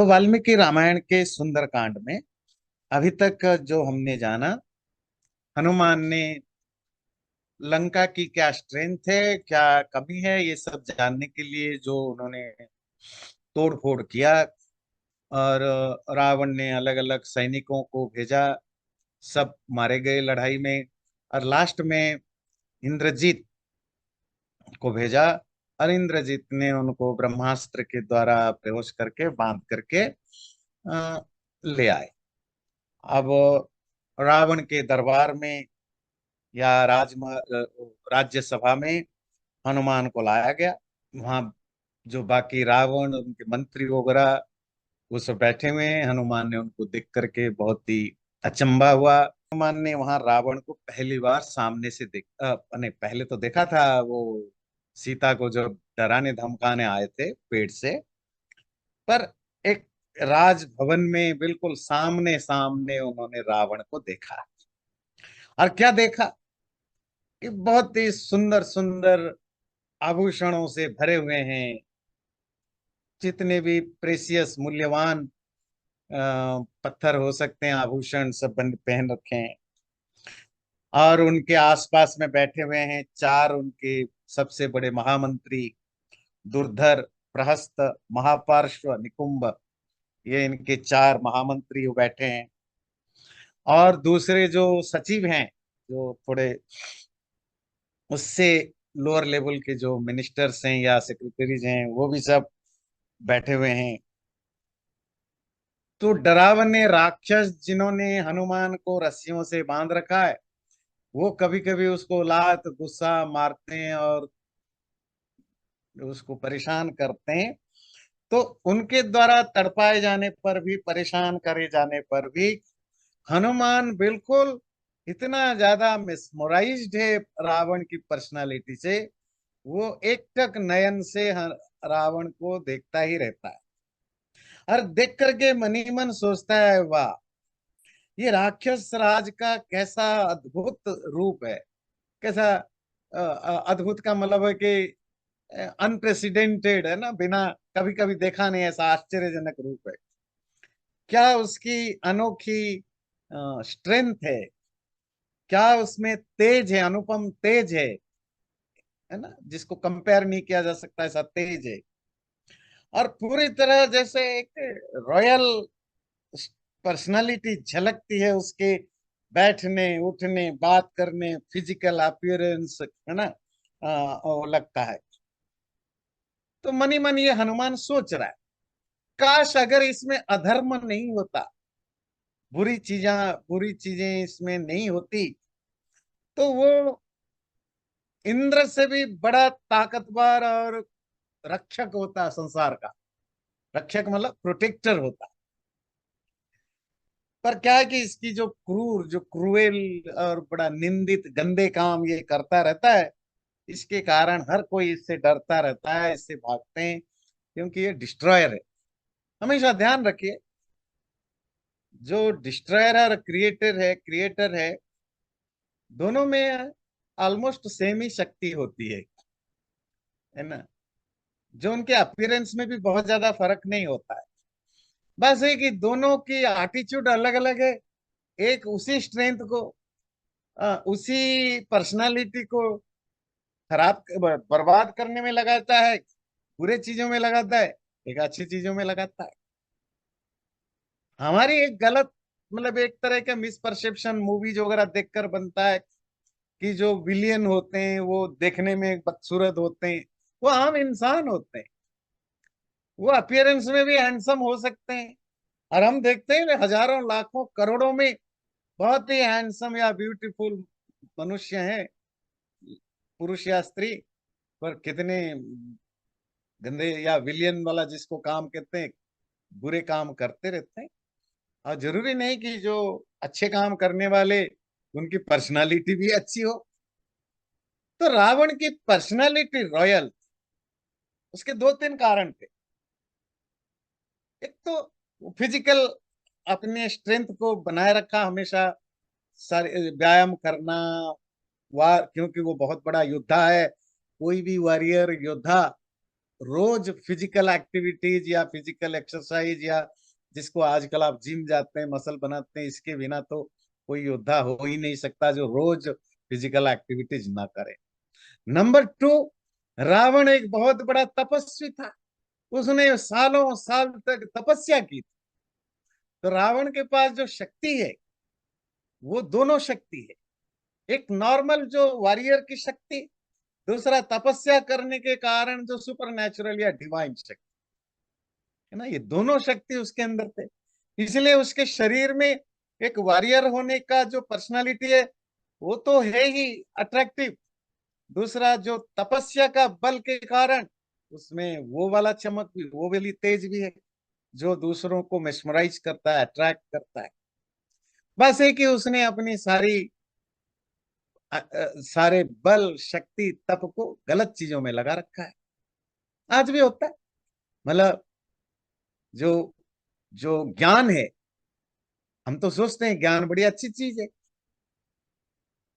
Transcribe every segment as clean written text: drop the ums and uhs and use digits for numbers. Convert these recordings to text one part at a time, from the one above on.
तो वाल्मीकि रामायण के सुंदरकांड में अभी तक जो हमने जाना, हनुमान ने लंका की क्या स्ट्रेंथ है, क्या कमी है, ये सब जानने के लिए जो उन्होंने तोड़ फोड़ किया। और रावण ने अलग अलग सैनिकों को भेजा, सब मारे गए लड़ाई में। और लास्ट में इंद्रजीत को भेजा, और इंद्रजीत ने उनको ब्रह्मास्त्र के द्वारा बेहोश करके बांध करके ले आए। अब रावण के दरबार में या राज्यसभा में हनुमान को लाया गया। वहां जो बाकी रावण, उनके मंत्री वगैरह वो सब बैठे हुए हैं। हनुमान ने उनको देख करके बहुत ही अचंभा हुआ। हनुमान ने वहां रावण को पहली बार सामने से नहीं, पहले तो देखा था वो सीता को जब डराने धमकाने आए थे पेड़ से, पर एक राजभवन में बिल्कुल सामने सामने उन्होंने रावण को देखा। और क्या देखा कि बहुत ही सुंदर सुंदर आभूषणों से भरे हुए हैं। जितने भी प्रेसियस मूल्यवान पत्थर हो सकते हैं, आभूषण सब पहन रखे हैं। और उनके आसपास में बैठे हुए हैं चार उनके सबसे बड़े महामंत्री, दुर्धर, प्रहस्त, महापार्श्व, निकुंभ। ये इनके चार महामंत्री बैठे हैं। और दूसरे जो सचिव हैं, जो थोड़े उससे लोअर लेवल के जो मिनिस्टर्स हैं या सेक्रेटरीज हैं, वो भी सब बैठे हुए हैं। तो डरावने राक्षस जिन्होंने हनुमान को रस्सियों से बांध रखा है, वो कभी कभी उसको लात गुस्सा मारते हैं और उसको परेशान करते हैं। तो उनके द्वारा तड़पाए जाने पर भी, परेशान करे जाने पर भी, हनुमान बिल्कुल इतना ज्यादा मिसमोराइज्ड है रावण की पर्सनालिटी से। वो एक टक नयन से रावण को देखता ही रहता है, और देख करके मनी मन सोचता है, वाह, ये राक्षस राज का कैसा अद्भुत रूप है। कैसा अद्भुत का मतलब है कि अनप्रेसिडेंटेड है ना, बिना कभी कभी देखा नहीं ऐसा आश्चर्यजनक रूप है। क्या उसकी अनोखी स्ट्रेंथ है, क्या उसमें तेज है, अनुपम तेज है ना, जिसको कंपेयर नहीं किया जा सकता, ऐसा तेज है। और पूरी तरह जैसे एक रॉयल पर्सनालिटी झलकती है उसके बैठने उठने बात करने, फिजिकल अपीयरेंस, है ना। वो लगता है। तो मनी मन ये हनुमान सोच रहा है, काश अगर इसमें अधर्म नहीं होता, बुरी चीजें इसमें नहीं होती, तो वो इंद्र से भी बड़ा ताकतवर और रक्षक होता संसार का। रक्षक मतलब प्रोटेक्टर होता। पर क्या है कि इसकी जो क्रूर, जो क्रूएल और बड़ा निंदित गंदे काम ये करता रहता है, इसके कारण हर कोई इससे डरता रहता है, इससे भागते हैं, क्योंकि ये डिस्ट्रॉयर है। हमेशा ध्यान रखिए, जो डिस्ट्रॉयर है और क्रिएटर है, दोनों में ऑलमोस्ट सेम ही शक्ति होती है ना। जो उनके अपीयरेंस में भी बहुत ज्यादा फर्क नहीं होता है। बस है कि दोनों की एटीट्यूड अलग अलग है। एक उसी स्ट्रेंथ को, उसी पर्सनालिटी को बर्बाद करने में लगाता है, बुरे चीजों में लगाता है, एक अच्छी चीजों में लगाता है। हमारी एक गलत, मतलब एक तरह का मिसपरसेप्शन मूवीज वगैरह देखकर बनता है कि जो विलियन होते हैं वो देखने में बदसूरत होते हैं। वो आम इंसान होते हैं, वो अपीयरेंस में भी हैंडसम हो सकते हैं। और हम देखते हैं कि हजारों लाखों करोड़ों में बहुत ही हैंडसम या ब्यूटीफुल मनुष्य हैं, पुरुष या स्त्री, पर कितने गंदे या विलियन वाला जिसको काम कहते हैं, बुरे काम करते रहते हैं। और जरूरी नहीं कि जो अच्छे काम करने वाले उनकी पर्सनालिटी भी अच्छी हो। तो रावण की पर्सनालिटी रॉयल, उसके दो तीन कारण थे। एक तो फिजिकल, अपने स्ट्रेंथ को बनाए रखा हमेशा, सारे व्यायाम करना, वार, क्योंकि वो बहुत बड़ा योद्धा है। कोई भी वॉरियर योद्धा रोज फिजिकल एक्टिविटीज या फिजिकल एक्सरसाइज, या जिसको आजकल आप जिम जाते हैं, मसल बनाते हैं, इसके बिना तो कोई योद्धा हो ही नहीं सकता जो रोज फिजिकल एक्टिविटीज ना करे। नंबर टू, रावण एक बहुत बड़ा तपस्वी था, उसने सालों साल तक तपस्या की। तो रावण के पास जो शक्ति है वो दोनों शक्ति है, एक नॉर्मल जो वॉरियर की शक्ति, दूसरा तपस्या करने के कारण जो सुपर नेचुरल या डिवाइन शक्ति है ना, ये दोनों शक्ति उसके अंदर थे। इसलिए उसके शरीर में एक वॉरियर होने का जो पर्सनालिटी है वो तो है ही अट्रैक्टिव, दूसरा जो तपस्या का बल के कारण उसमें वो वाला चमक भी, वो वाली तेज भी है जो दूसरों को मेस्मराइज करता है, अट्रैक्ट करता है। बस है कि उसने अपनी सारे बल शक्ति तप को गलत चीजों में लगा रखा है। आज भी होता है। मतलब जो जो ज्ञान है, हम तो सोचते हैं ज्ञान बड़ी अच्छी चीज है,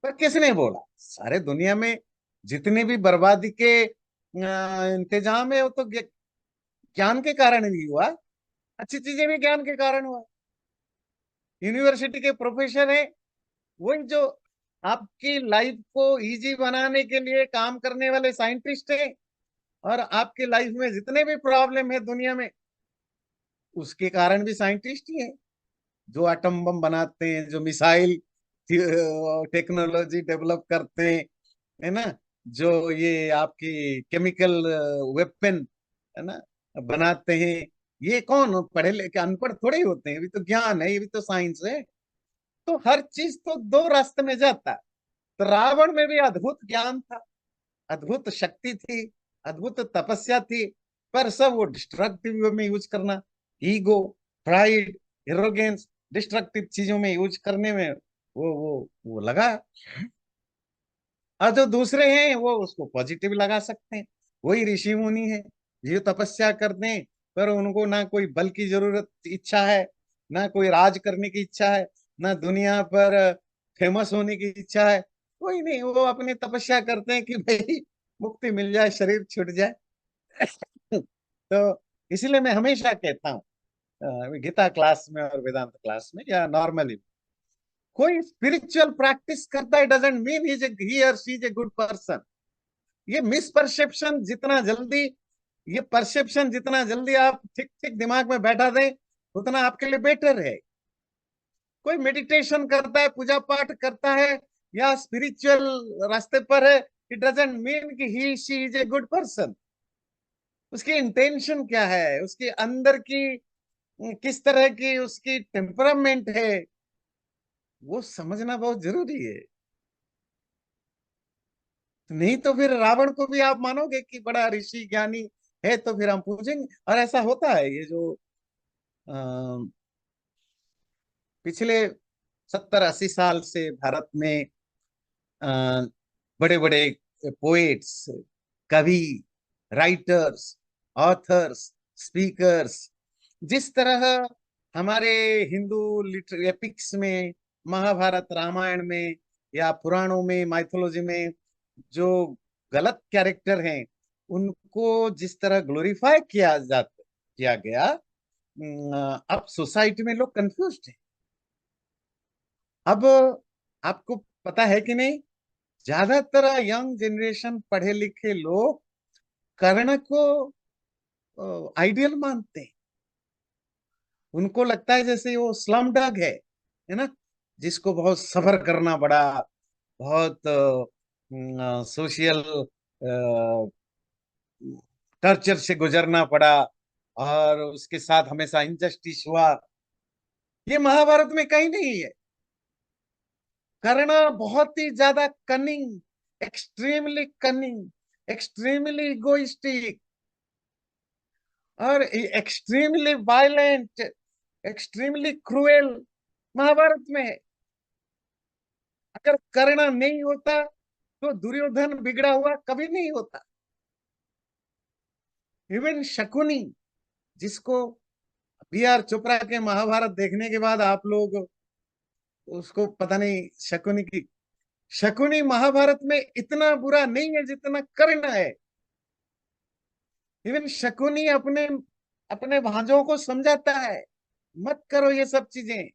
पर किसने बोला सारे दुनिया में जितने भी बर्बादी के इंतजाम है वो तो ज्ञान के कारण नहीं हुआ, अच्छी चीजें भी ज्ञान के कारण हुआ। यूनिवर्सिटी के प्रोफेसर है वही जो आपकी लाइफ को इजी बनाने के लिए काम करने वाले साइंटिस्ट हैं, और आपकी लाइफ में जितने भी प्रॉब्लम है दुनिया में उसके कारण भी साइंटिस्ट ही हैं, जो एटम बम बनाते हैं, जो मिसाइल टेक्नोलॉजी डेवलप करते हैं, है ना, जो ये आपकी केमिकल वेपन है ना बनाते हैं। ये कौन पढ़े लिखे अनपढ़ थोड़े ही होते हैं, ये भी तो ज्ञान है, ये भी तो साइंस है। तो हर चीज तो दो रास्ते में जाता है। तो रावण में भी अद्भुत ज्ञान था, अद्भुत शक्ति थी, अद्भुत तपस्या थी, पर सब वो डिस्ट्रक्टिव वे में यूज करना, ईगो, प्राइड, एरोगेंस, डिस्ट्रक्टिव चीजों में यूज करने में वो लगा। और जो दूसरे हैं वो उसको पॉजिटिव लगा सकते हैं। वही ऋषि मुनि है, ये तपस्या करते हैं, पर उनको ना कोई बल की जरूरत इच्छा है, ना कोई राज करने की इच्छा है, ना दुनिया पर फेमस होने की इच्छा है, कोई नहीं। वो अपनी तपस्या करते हैं कि भाई मुक्ति मिल जाए, शरीर छूट जाए। तो इसलिए मैं हमेशा कहता हूँ गीता क्लास में और वेदांत क्लास में या नॉर्मली, कोई स्पिरिचुअल प्रैक्टिस करता है डजंट मीन ही और she is a good person. ये मिसपरसेप्शन जितना जल्दी, ये परसेप्शन जितना जल्दी आप ठीक ठीक दिमाग में बैठा दें उतना आपके लिए बेटर है। कोई मेडिटेशन करता है, पूजा पाठ करता है या स्पिरिचुअल रास्ते पर है, इट डजंट मीन कि he she is a good person. उसकी इंटेंशन क्या है, उसके अंदर की किस तरह की उसकी टेम्परामेंट है, वो समझना बहुत जरूरी है। नहीं तो फिर रावण को भी आप मानोगे कि बड़ा ऋषि ज्ञानी है, तो फिर हम पूछेंगे। और ऐसा होता है, ये जो अ, पिछले 70-80 साल से भारत में बड़े बड़े पोएट्स, कवि, राइटर्स, ऑथर्स, स्पीकर्स, जिस तरह हमारे हिंदू लिटर एपिक्स में, महाभारत रामायण में या पुराणों में, माइथोलॉजी में जो गलत कैरेक्टर हैं उनको जिस तरह ग्लोरीफाई किया गया, अब सोसाइटी में लोग कंफ्यूज हैं। अब आपको पता है कि नहीं, ज्यादातर यंग जनरेशन पढ़े लिखे लोग कर्ण को आइडियल मानते हैं। उनको लगता है जैसे वो स्लम डॉग है ना, जिसको बहुत सफर करना पड़ा, बहुत सोशल टर्चर से गुजरना पड़ा, और उसके साथ हमेशा इनजस्टिस हुआ। ये महाभारत में कहीं नहीं है। कर्ण बहुत ही ज्यादा कनिंग, कनिंग, एक्सट्रीमली इगोइस्टिक और extremely violent, extremely cruel Mahabharata में है। अगर कर्ण नहीं होता तो दुर्योधन बिगड़ा हुआ कभी नहीं होता। इवन शकुनी, जिसको बी आर चोपड़ा के महाभारत देखने के बाद आप लोग उसको पता नहीं, शकुनी महाभारत में इतना बुरा नहीं है जितना कर्ण है। इवन शकुनी अपने अपने भांजों को समझाता है, मत करो ये सब चीजें।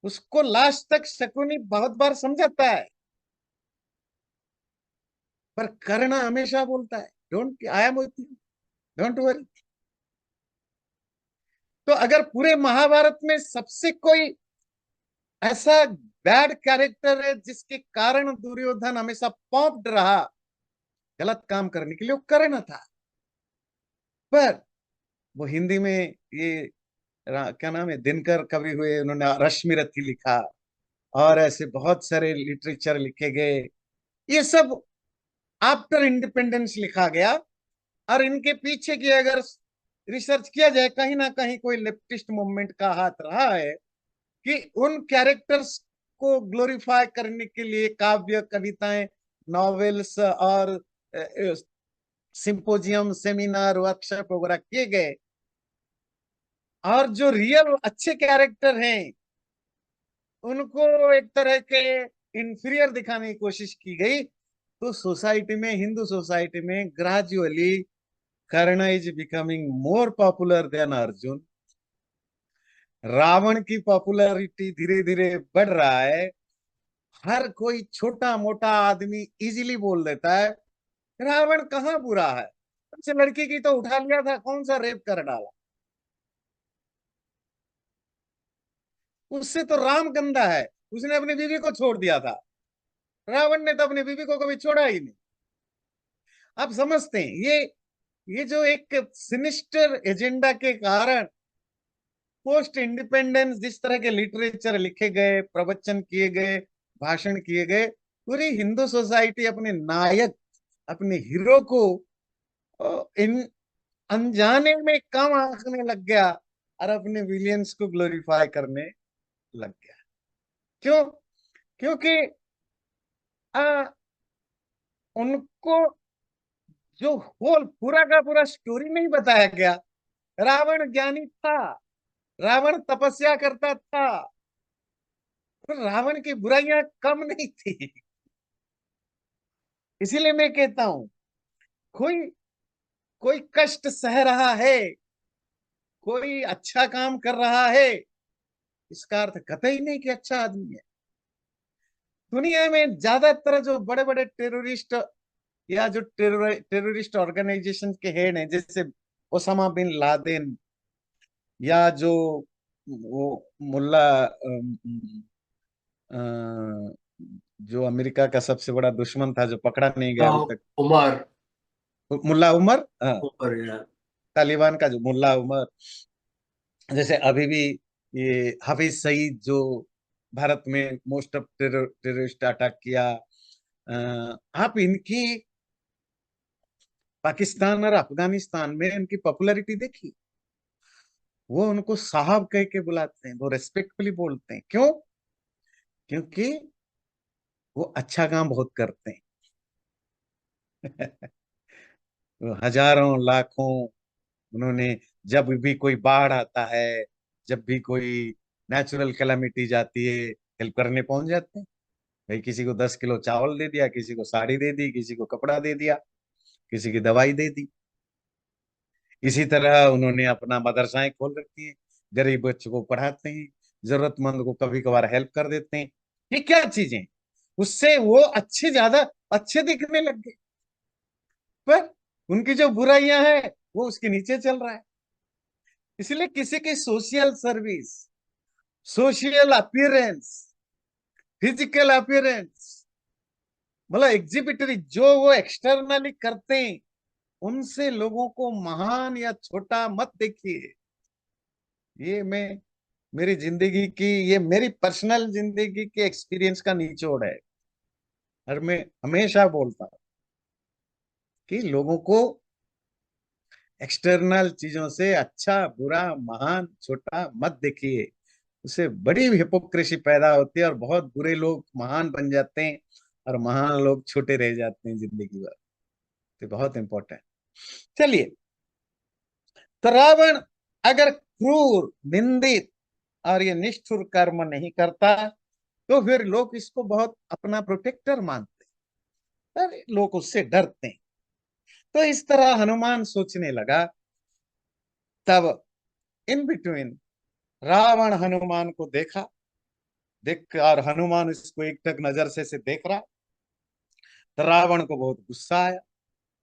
उसको लास्ट तक शकुनी बहुत बार समझाता है, पर कर्ण हमेशा बोलता है don't, I am with you, don't worry. तो अगर पूरे महाभारत में सबसे कोई ऐसा बैड कैरेक्टर है जिसके कारण दुर्योधन हमेशा पॉप्ड रहा गलत काम करने के लिए, वो कर्ण था। पर वो हिंदी में ये क्या नाम है, दिनकर कवि हुए, उन्होंने रश्मिरथी लिखा, और ऐसे बहुत सारे लिटरेचर लिखे गए। ये सब आफ्टर इंडिपेंडेंस लिखा गया। और इनके पीछे की अगर रिसर्च किया जाए, कहीं ना कहीं कोई लेफ्टिस्ट मूवमेंट का हाथ रहा है कि उन कैरेक्टर्स को ग्लोरीफाई करने के लिए काव्य, कविताएं, नॉवेल्स और सिंपोजियम, सेमिनार, वर्कशॉप वगैरह किए गए। और जो रियल अच्छे कैरेक्टर हैं उनको एक तरह के इंफीरियर दिखाने की कोशिश की गई। तो सोसाइटी में, हिंदू सोसाइटी में gradually Karna is becoming more popular than Arjun. Ravan की पॉपुलैरिटी धीरे धीरे बढ़ रहा है। हर कोई छोटा मोटा आदमी इजीली बोल देता है रावण कहाँ बुरा है, अच्छे लड़की की तो उठा लिया था, कौन सा रेप कर डाला, उससे तो राम गंदा है, उसने अपनी बीवी को छोड़ दिया था। रावण ने तो अपनी बीवी को कभी छोड़ा ही नहीं। आप समझते हैं ये जो एक सिनिस्टर एजेंडा के कारण पोस्ट इंडिपेंडेंस जिस तरह के लिटरेचर लिखे गए, प्रवचन किए गए, भाषण किए गए, पूरी हिंदू सोसाइटी अपने नायक, अपने हीरो को इन अनजाने में कम आंकने लग गया और अपने विलियंस को ग्लोरीफाई करने लग गया। क्यों? क्योंकि आ, उनको जो होल पूरा का पूरा स्टोरी नहीं बताया गया। रावण ज्ञानी था, रावण तपस्या करता था, पर रावण की बुराइयां कम नहीं थी। इसीलिए मैं कहता हूं, कोई कोई कष्ट सह रहा है, कोई अच्छा काम कर रहा है, इसका अर्थ कतई नहीं कि अच्छा आदमी है। दुनिया में ज्यादातर जो बड़े बड़े टेररिस्ट या जो टेररिस्ट ऑर्गेनाइजेशन के हेड हैं, जैसे ओसामा बिन लादेन, या जो वो मुल्ला अ, जो अमेरिका का सबसे बड़ा दुश्मन था जो पकड़ा नहीं गया अभी तक, उमर। मुल्ला उमर, हाँ, उमर या। तालिबान का जो मुल्ला उमर, जैसे अभी भी ये हाफिज सईद जो भारत में मोस्ट ऑफ टेररिस्ट अटैक किया। आप इनकी पाकिस्तान और अफगानिस्तान में इनकी पॉपुलैरिटी देखी। वो उनको साहब कह के बुलाते हैं, वो रेस्पेक्टफुली बोलते हैं। क्यों? क्योंकि वो अच्छा काम बहुत करते हैं। वो हजारों लाखों, उन्होंने जब भी कोई बाढ़ आता है, जब भी कोई नेचुरल कैलामिटी जाती है, हेल्प करने पहुंच जाते हैं। भाई किसी को 10 किलो चावल दे दिया, किसी को साड़ी दे दी, किसी को कपड़ा दे दिया, किसी की दवाई दे दी। इसी तरह उन्होंने अपना मदरसाएं खोल रखी हैं, गरीब बच्चों को पढ़ाते हैं, जरूरतमंद को कभी कभार हेल्प कर देते हैं। ये क्या चीजें, उससे वो अच्छे, ज्यादा अच्छे दिखने लग गए। पर उनकी जो बुराइयां हैं वो उसके नीचे चल रहा है। इसलिए किसी की social service, social appearance, physical appearance, मतलब एग्जिबिटरी जो वो एक्सटर्नली करते हैं, उनसे लोगों को महान या छोटा मत देखिए। ये मैं मेरी जिंदगी की, ये मेरी पर्सनल जिंदगी के एक्सपीरियंस का निचोड़ है। और मैं हमेशा बोलता हूँ कि लोगों को एक्सटर्नल चीजों से अच्छा बुरा महान छोटा मत देखिए। उससे बड़ी हिपोक्रेसी पैदा होती है और बहुत बुरे लोग महान बन जाते हैं और महान लोग छोटे रह जाते हैं जिंदगी भर। तो बहुत इंपॉर्टेंट। चलिए, तो रावण अगर क्रूर, निंदित और ये निष्ठुर कर्म नहीं करता तो फिर लोग इसको बहुत अपना प्रोटेक्टर मानते हैं, अरे लोग उससे डरते हैं। तो इस तरह हनुमान सोचने लगा। तब इन बिटवीन रावण हनुमान को देखा, देख और हनुमान इसको एकटक नजर से देख रहा। तो रावण को बहुत गुस्सा आया,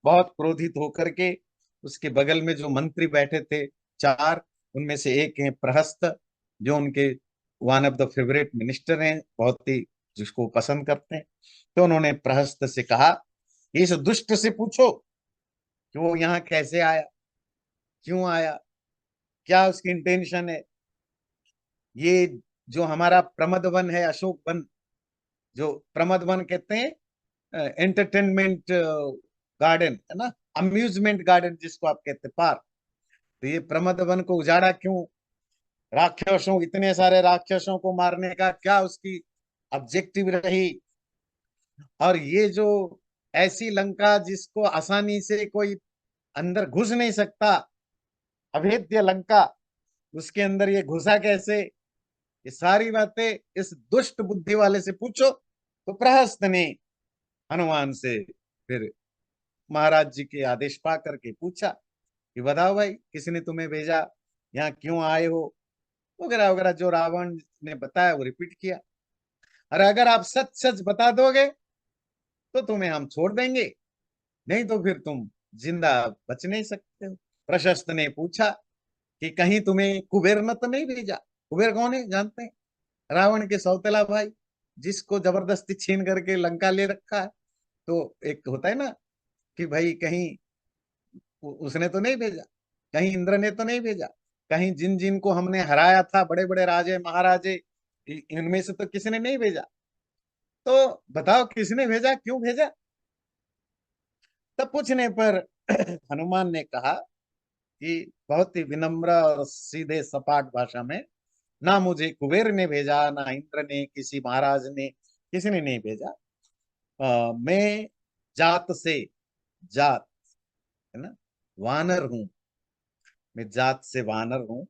बहुत क्रोधित होकर के उसके बगल में जो मंत्री बैठे थे चार, उनमें से एक है प्रहस्त, जो उनके one of the favourite minister हैं, बहुत ही जिसको पसंद करते हैं। तो उन्होंने प्रहस्त से कहा, इस दुष्ट से पूछो कि वो यहाँ कैसे आया, क्यों आया, क्या उसकी इंटेंशन है। ये जो हमारा प्रमद वन है, अशोक वन, जो प्रमद वन कहते हैं, एंटरटेनमेंट गार्डन है ना, अम्यूजमेंट गार्डन जिसको आप कहते हैं, पार्क। तो ये प्रमद वन को उजाड़ा क्यों, राक्षसों, इतने सारे राक्षसों को मारने का क्या उसकी ऑब्जेक्टिव रही। और ये जो ऐसी लंका जिसको आसानी से कोई अंदर घुस नहीं सकता, अभेद्य लंका, उसके अंदर ये घुसा कैसे, ये सारी बातें इस दुष्ट बुद्धि वाले से पूछो। तो प्रहस्त ने हनुमान से फिर महाराज जी के आदेश पा करके पूछा कि बताओ भाई, किसने तुम्हें भेजा, यहाँ क्यों आए हो, वगैरह वगैरह। जो रावण ने बताया वो रिपीट किया। अरे अगर आप सच सच बता दोगे तो तुम्हें हम छोड़ देंगे, नहीं तो फिर तुम जिंदा बच नहीं सकते हो। प्रशस्त ने पूछा कि कहीं तुम्हें कुबेर न तो नहीं भेजा। कुबेर कौन है जानते हैं? रावण के सौतेला भाई, जिसको जबरदस्ती छीन करके लंका ले रखा है। तो एक होता है ना कि भाई कहीं उसने तो नहीं भेजा, कहीं इंद्र ने तो नहीं भेजा, कहीं जिन जिन को हमने हराया था, बड़े बड़े राजे महाराजे, इनमें से तो किसी ने नहीं भेजा। तो बताओ किसने भेजा, क्यों भेजा। तब पूछने पर हनुमान ने कहा कि बहुत ही विनम्र और सीधे सपाट भाषा में, ना मुझे कुबेर ने भेजा, ना इंद्र ने, किसी महाराज ने, किसी ने नहीं भेजा। मैं जात से, जात है ना, वानर हूं। मैं जात से वानर हूं,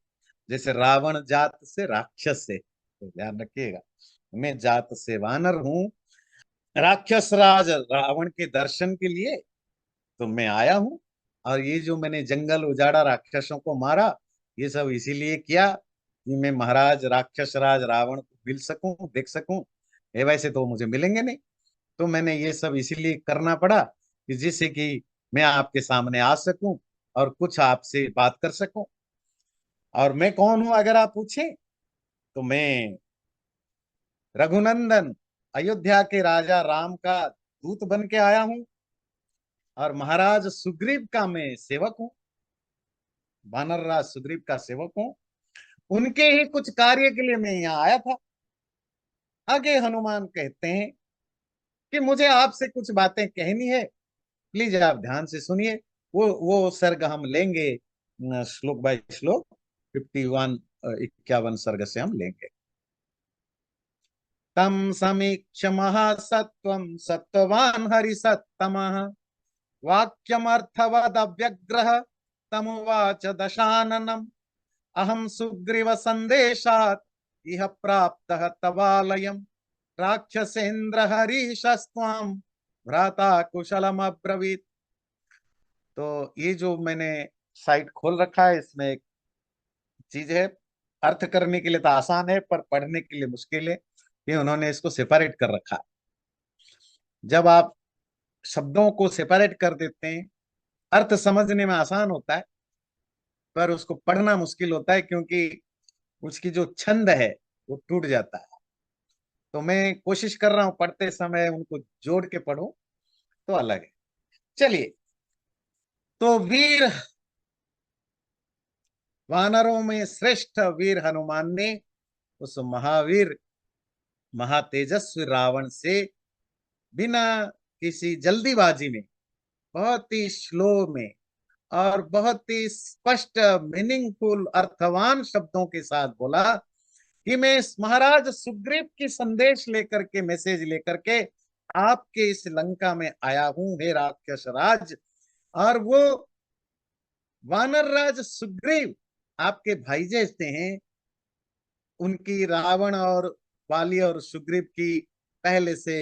जैसे रावण जात से राक्षस है, तो ध्यान रखिएगा। मैं जात से वानर हूं, राक्षस राज रावण के दर्शन के लिए तो मैं आया हूं। और ये जो मैंने जंगल उजाड़ा, राक्षसों को मारा, ये सब इसीलिए किया कि मैं महाराज राक्षस राज रावण को मिल सकूं, देख सकूं। ये वैसे तो मुझे मिलेंगे नहीं, तो मैंने ये सब इसीलिए करना पड़ा कि जिससे कि मैं आपके सामने आ सकूं और कुछ आपसे बात कर सकूं। और मैं कौन हूं अगर आप पूछें, तो मैं रघुनंदन, अयोध्या के राजा राम का दूत बन के आया हूं, और महाराज सुग्रीव का मैं सेवक हूं, वानर राज सुग्रीव का सेवक हूं। उनके ही कुछ कार्य के लिए मैं यहाँ आया था। आगे हनुमान कहते हैं कि मुझे आपसे कुछ बातें कहनी है, प्लीज आप ध्यान से सुनिए। वो सर्ग हम लेंगे, श्लोक बाय श्लोक, 51 51 सर्ग से हम लेंगे। तम समीक्ष महासत्वं सत्ववान हरिसत्तमः वाक्यमर्थवद व्यग्रह तमुवाच दशाननम् अहम सुग्रीव संदेशात् इह प्राप्तः तवालयम् राक्षसेन्द्र हरीशस्त्वाम भ्राता कुशलम अब्रवीत। तो ये जो मैंने साइट खोल रखा है, इसमें एक चीज है, अर्थ करने के लिए तो आसान है पर पढ़ने के लिए मुश्किल है, कि उन्होंने इसको सेपरेट कर रखा है। जब आप शब्दों को सेपरेट कर देते हैं, अर्थ समझने में आसान होता है पर उसको पढ़ना मुश्किल होता है, क्योंकि उसकी जो छंद है वो टूट जाता है। तो मैं कोशिश कर रहा हूं पढ़ते समय उनको जोड़ के पढ़ूं, तो अलग है। चलिए, तो वीर, वानरों में श्रेष्ठ वीर हनुमान ने उस महावीर महातेजस्वी रावण से बिना किसी जल्दीबाजी में, बहुत ही स्लो में और बहुत ही स्पष्ट मीनिंगफुल अर्थवान शब्दों के साथ बोला कि मैं इस महाराज सुग्रीव की संदेश लेकर के, मैसेज लेकर के आपके इस लंका में आया हूं, हे राक्षस राज। और वो वानर राज सुग्रीव आपके भाई जैसे हैं, उनकी रावण और वाली और सुग्रीव की पहले से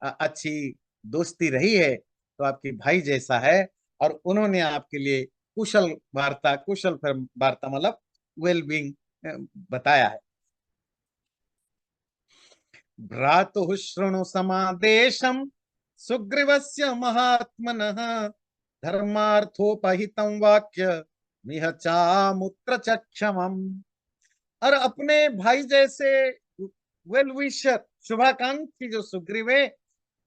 अच्छी दोस्ती रही है, तो आपकी भाई जैसा है। और उन्होंने आपके लिए कुशल वार्ता, कुशल वार्ता मतलब वेल बींग बताया है। भ्रातुः शृणु समादेशम सुग्रीवस्य महात्मनः धर्मार्थोपहितं वाक्य मिह चामुत्र चक्षमम्। और अपने भाई जैसे वेल विशर, शुभाकांक्षी जो सुग्रीव है,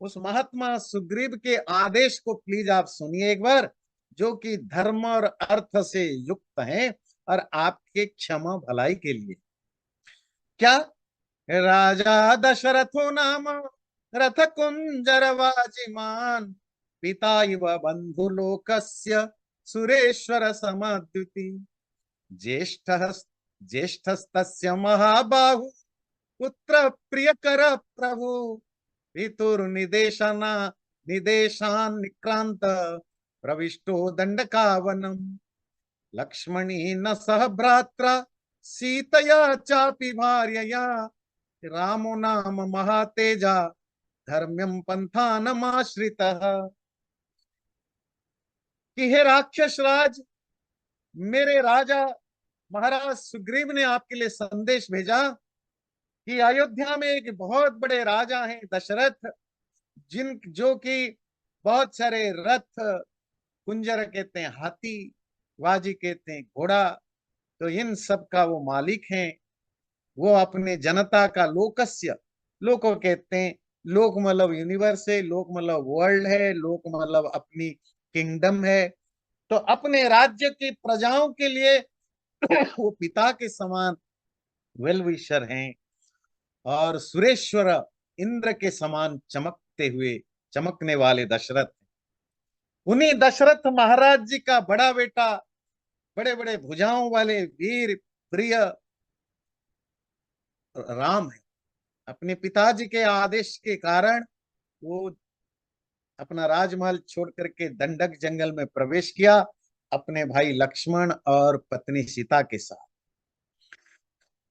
उस महात्मा सुग्रीव के आदेश को प्लीज आप सुनिए एक बार, जो कि धर्म और अर्थ से युक्त हैं और आपके क्षमा भलाई के लिए। क्या? राजा दशरथो नाम रथ कुंजर वाजिमान पिता इव बंधुलोकस्य सुरेश्वर समद्युति ज्येष्ठ ज्येष्ठस्तस्य महाबाहु पुत्र प्रियकर प्रभु पितुर्निदेशना निदेशान निक्रांत प्रविष्टो दंडकावनम लक्ष्मणेन सह भ्रात्रा सीतया चापि भार्यया रामो नाम महातेजा धर्म्यम पंथानमाश्रितः। कि हे राक्षस राज, मेरे राजा महाराज सुग्रीव ने आपके लिए संदेश भेजा कि अयोध्या में एक बहुत बड़े राजा हैं दशरथ, जो कि बहुत सारे रथ, कुंजर कहते हैं हाथी, वाजी कहते हैं घोड़ा, तो इन सब का वो मालिक हैं। वो अपने जनता का लोकस्य, लोक कहते हैं, लोक मतलब यूनिवर्स है, लोक मतलब वर्ल्ड है, लोक मतलब अपनी किंगडम है। तो अपने राज्य की प्रजाओं के लिए वो पिता के समान वेल विशर हैं और सुरेश्वर इंद्र के समान चमकते हुए, चमकने वाले दशरथ। उन्हीं दशरथ महाराज जी का बड़ा बेटा, बड़े बड़े भुजाओं वाले वीर प्रिय राम है। अपने पिताजी के आदेश के कारण वो अपना राजमहल छोड़ करके दंडक जंगल में प्रवेश किया अपने भाई लक्ष्मण और पत्नी सीता के साथ।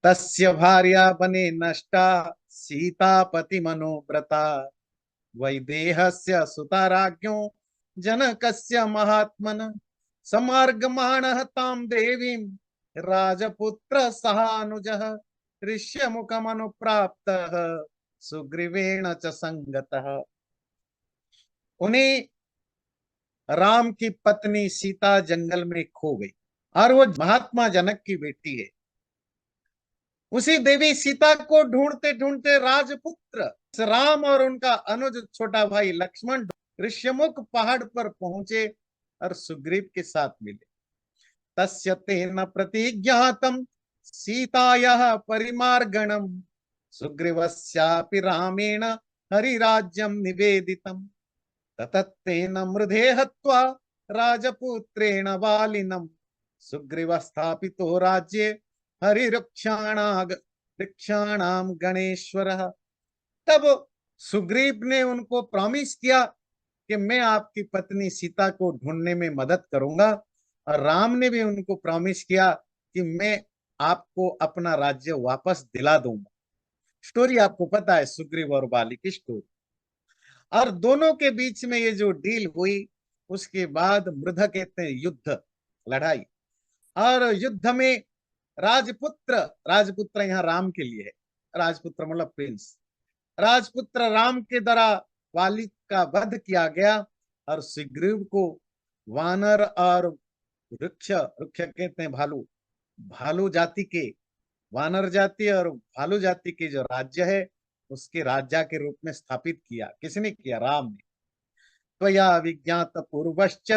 तस्य भार्या बने नष्टा सीता पति मनोव्रता वैदेहस्य सुता राज्ञो जनकस्य महात्मन समार्गमाणः तां देवीं राजपुत्र सहानुजः ऋष्यमुखमनुप्राप्तः सुग्रीवेण च संगतः। उन्हें राम की पत्नी सीता जंगल में खो गई और वो महात्मा जनक की बेटी है। उसी देवी सीता को ढूंढते ढूंढते राजपुत्र राम और उनका अनुज छोटा भाई लक्ष्मण ऋष्यमुख पहाड़ पर पहुंचे और सुग्रीव के साथ मिले। तस्य तेन प्रतिज्ञातम सीतायाः परिमार्गणम सुग्रीवस्यापि रामेण हरिराज्यम निवेदितम ततत्तेन मृधे हत्वा राजपुत्रेण वालिनम सुग्रीवस्थापितो राज्ये हरिरक्षाणाम गणेश्वर। तब सुग्रीव ने उनको प्रॉमिस किया कि मैं आपकी पत्नी सीता को ढूंढने में मदद करूंगा, और राम ने भी उनको प्रॉमिस किया कि मैं आपको अपना राज्य वापस दिला दूंगा। स्टोरी आपको पता है, सुग्रीव और बाली की स्टोरी। और दोनों के बीच में ये जो डील हुई, उसके बाद मृध कहते हैं युद्ध, लड़ाई। और युद्ध में राजपुत्र, राजपुत्र यहाँ राम के लिए है, राजपुत्र मतलब प्रिंस, राजपुत्र राम के द्वारा वाली का वध किया गया और सुग्रीव को वानर और वृक्ष, वृक्ष कहते हैं भालू, भालू जाति के, वानर जाति और भालू जाति के जो राज्य है उसके राजा के रूप में स्थापित किया। किसने किया? राम ने। त्वया विज्ञात पूर्वश्च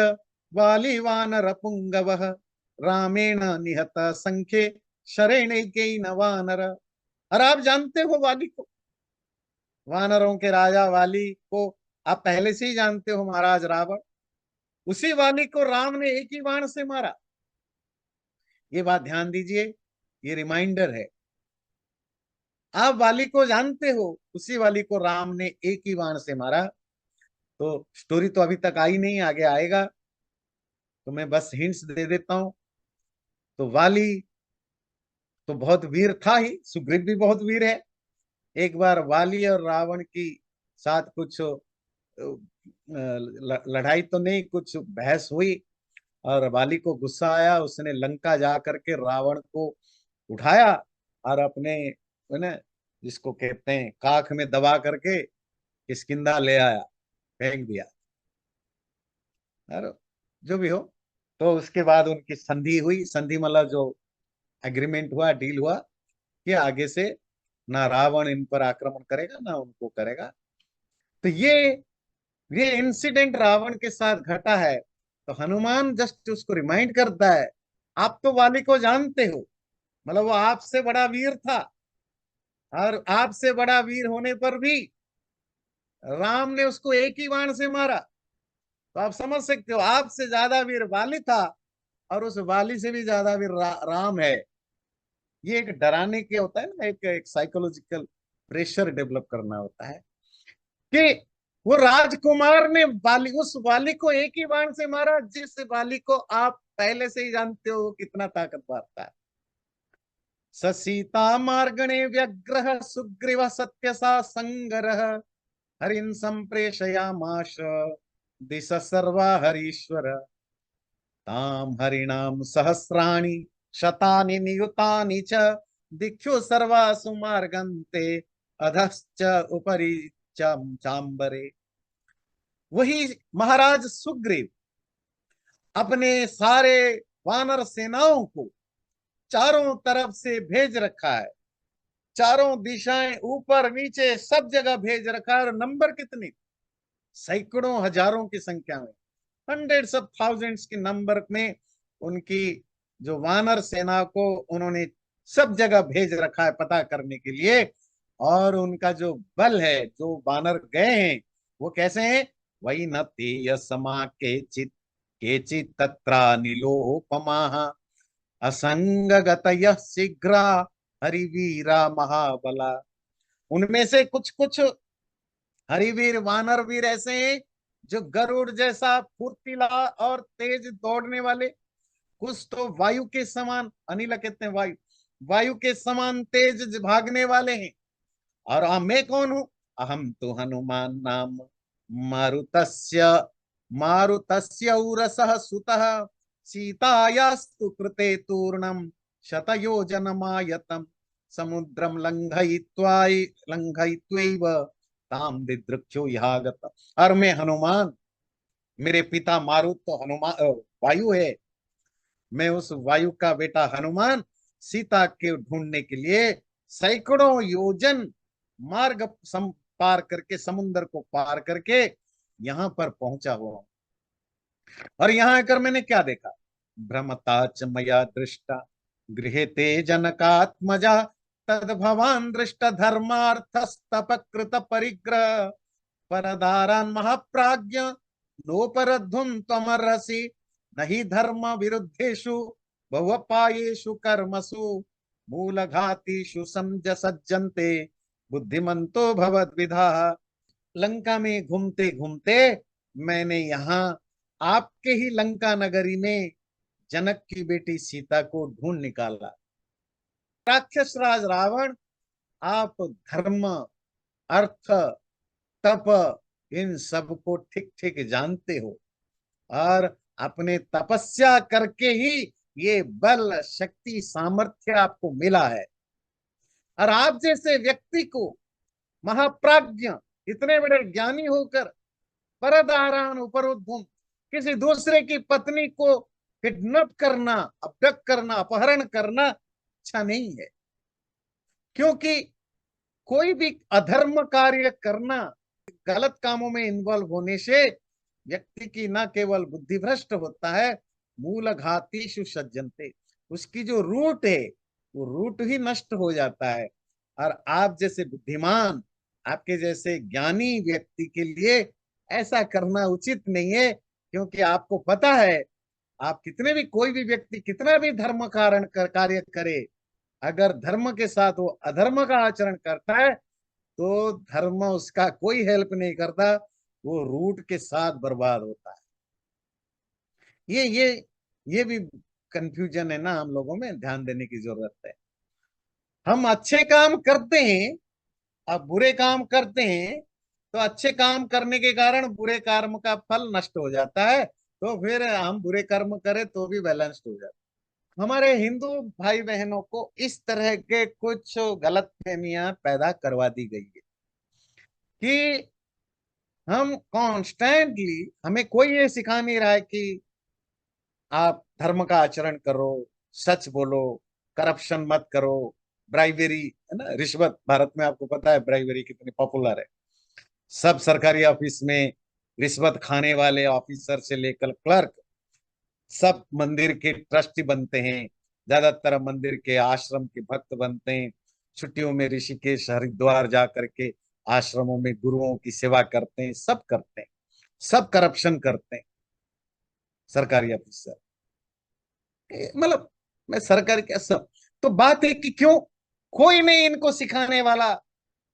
वाली वानर पुंगवः रामेण निहत संख्ये शरेणैकेन वानर। और आप जानते हो वाली को, वानरों के राजा वाली को आप पहले से ही जानते हो, महाराज रावण। उसी वाली को राम ने एक ही बाण से मारा। ये बात ध्यान दीजिए, ये रिमाइंडर है। आप वाली को जानते हो, उसी वाली को राम ने एक ही बाण से मारा। तो स्टोरी तो अभी तक आई नहीं, आगे आएगा, तो मैं बस हिंट्स दे देता हूं। तो वाली तो बहुत वीर था ही, सुग्रीव भी बहुत वीर है। एक बार वाली और रावण की साथ कुछ लड़ाई तो नहीं, कुछ बहस हुई और वाली को गुस्सा आया, उसने लंका जा करके रावण को उठाया और अपने ना जिसको कहते हैं काख में दबा करके किष्किंधा ले आया, फेंक दिया। और जो भी हो, तो उसके बाद उनकी संधि हुई। संधि मतलब जो एग्रीमेंट हुआ, डील हुआ कि आगे से ना रावण इन पर आक्रमण करेगा ना उनको करेगा। तो ये इंसिडेंट रावण के साथ घटा है। तो हनुमान जस्ट उसको रिमाइंड करता है, आप तो वाली को जानते हो, मतलब वो आपसे बड़ा वीर था, और आपसे बड़ा वीर होने पर भी राम ने उसको एक ही बाण से मारा। तो आप समझ सकते हो, आपसे ज्यादा वीर वाली था और उस वाली से भी ज्यादा वीर राम है। ये एक डराने के होता है ना, एक साइकोलॉजिकल प्रेशर डेवलप करना होता है कि वो राजकुमार ने उस वाली को एक ही बाण से मारा, जिस वाली को आप पहले से ही जानते हो कितना ताकतवर था। ससीता मार्गणे व्यग्रह सुग्रीव सत्यसा संगरः हरिं संप्रेषयामाश दिश सर्वा हरीश्वर ताम हरिणाम सहस्राणि शतानि नियुतानि च दिक्षु सर्वासु मार्गन्ते अधश्च उपरि चांबरे। वही महाराज सुग्रीव अपने सारे वानर सेनाओं को चारों तरफ से भेज रखा है, चारों दिशाएं ऊपर नीचे सब जगह भेज रखा है। और नंबर कितनी, सैकड़ों हजारों की संख्या में, हंड्रेड्स ऑफ थाउजेंड्स के नंबर में उनकी जो वानर सेना को उन्होंने सब जगह भेज रखा है पता करने के लिए। और उनका जो बल है, जो वानर गए हैं वो कैसे हैं, वही न तेय समा के चित तत्रा नीलोपमाः असंगगतयः शीघ्रा हरिवीरा महाबला। उनमें से कुछ कुछ हरिवीर वानर वीर ऐसे हैं जो गरुड़ जैसा फुर्तीला और तेज दौड़ने वाले, कुछ तो वायु के समान, अनिल कहते हैं वायु, वायु के समान तेज भागने वाले हैं। और मैं कौन हूं, अहम तो हनुमान नाम मारुतस्य मारुतस्य उरसः सुतः सीतायास्तु कृते तूर्णम शतयोजनमायतम समुद्रम लंघयित्वैव ताम दिदृक्षो यागत। और मैं हनुमान, मेरे पिता मारुत तो हनुमान वायु है, मैं उस वायु का बेटा हनुमान सीता के ढूंढने के लिए सैकड़ों योजन मार्ग पार करके, समुद्र को पार करके यहां पर पहुंचा हुआ। और यहां आकर मैंने क्या देखा, भ्रमता च मया दृष्टा गृहते जनकात्मजा तद भवान दृष्ट धर्मार्थस्तपकृत परिग्रह परदारान महाप्राज्ञ नोपरद्धुम त्वमर्हसि नहि धर्म विरुद्धेषु बहुपायेषु कर्मसु मूलघातीषु समझ सज्जन्ते बुद्धिमंतो भवद्विधा। लंका में घूमते घूमते मैंने यहाँ आपके ही लंका नगरी में जनक की बेटी सीता को ढूंढ निकाला। राक्षस राज रावण, आप धर्म, अर्थ, तप, इन सब को ठीक ठीक जानते हो, और अपने तपस्या करके ही ये बल शक्ति सामर्थ्य आपको मिला है। और आप जैसे व्यक्ति को, महाप्राज्ञ, इतने बड़े ज्ञानी होकर परदारान उपरोधुम, किसी दूसरे की पत्नी को किडनैप करना, अबडक्ट करना, अपहरण करना अच्छा नहीं है। क्योंकि कोई भी अधर्म कार्य करना, गलत कामों में इन्वॉल्व होने से व्यक्ति की न केवल बुद्धि भ्रष्ट होता है, मूल घातीषु सज्जनते, उसकी जो रूट है वो रूट ही नष्ट हो जाता है। और आप जैसे बुद्धिमान, आपके जैसे ज्ञानी व्यक्ति के लिए ऐसा करना उचित नहीं है। क्योंकि आपको पता है, आप कितने भी, कोई भी व्यक्ति कितना भी धर्म कारण कार्य करे, अगर धर्म के साथ वो अधर्म का आचरण करता है तो धर्म उसका कोई हेल्प नहीं करता, वो रूट के साथ बर्बाद होता है। ये ये ये भी कंफ्यूजन है ना, हम लोगों में ध्यान देने की जरूरत है। हम अच्छे काम करते हैं, अब बुरे काम करते हैं, तो अच्छे काम करने के कारण बुरे कर्म का फल नष्ट हो जाता है, तो फिर हम बुरे कर्म करें तो भी बैलेंस्ड हो जाता है। हमारे हिंदू भाई बहनों को इस तरह के कुछ गलत फहमियां पैदा करवा दी गई है कि हम कॉन्स्टेंटली, हमें कोई ये सिखा नहीं रहा है कि आप धर्म का आचरण करो, सच बोलो, करप्शन मत करो, ब्राइबेरी है ना, रिश्वत, भारत में आपको पता है ब्राइबेरी कितनी पॉपुलर है। सब सरकारी ऑफिस में रिश्वत खाने वाले ऑफिसर से लेकर क्लर्क सब मंदिर के ट्रस्टी बनते हैं, ज्यादातर मंदिर के आश्रम के भक्त बनते हैं, छुट्टियों में ऋषिकेश हरिद्वार जा करके आश्रमों में गुरुओं की सेवा करते हैं, सब करते हैं, सब करप्शन करते हैं सरकारी ऑफिसर, मतलब मैं सरकार क्या सब। तो बात है कि क्यों कोई नहीं इनको सिखाने वाला,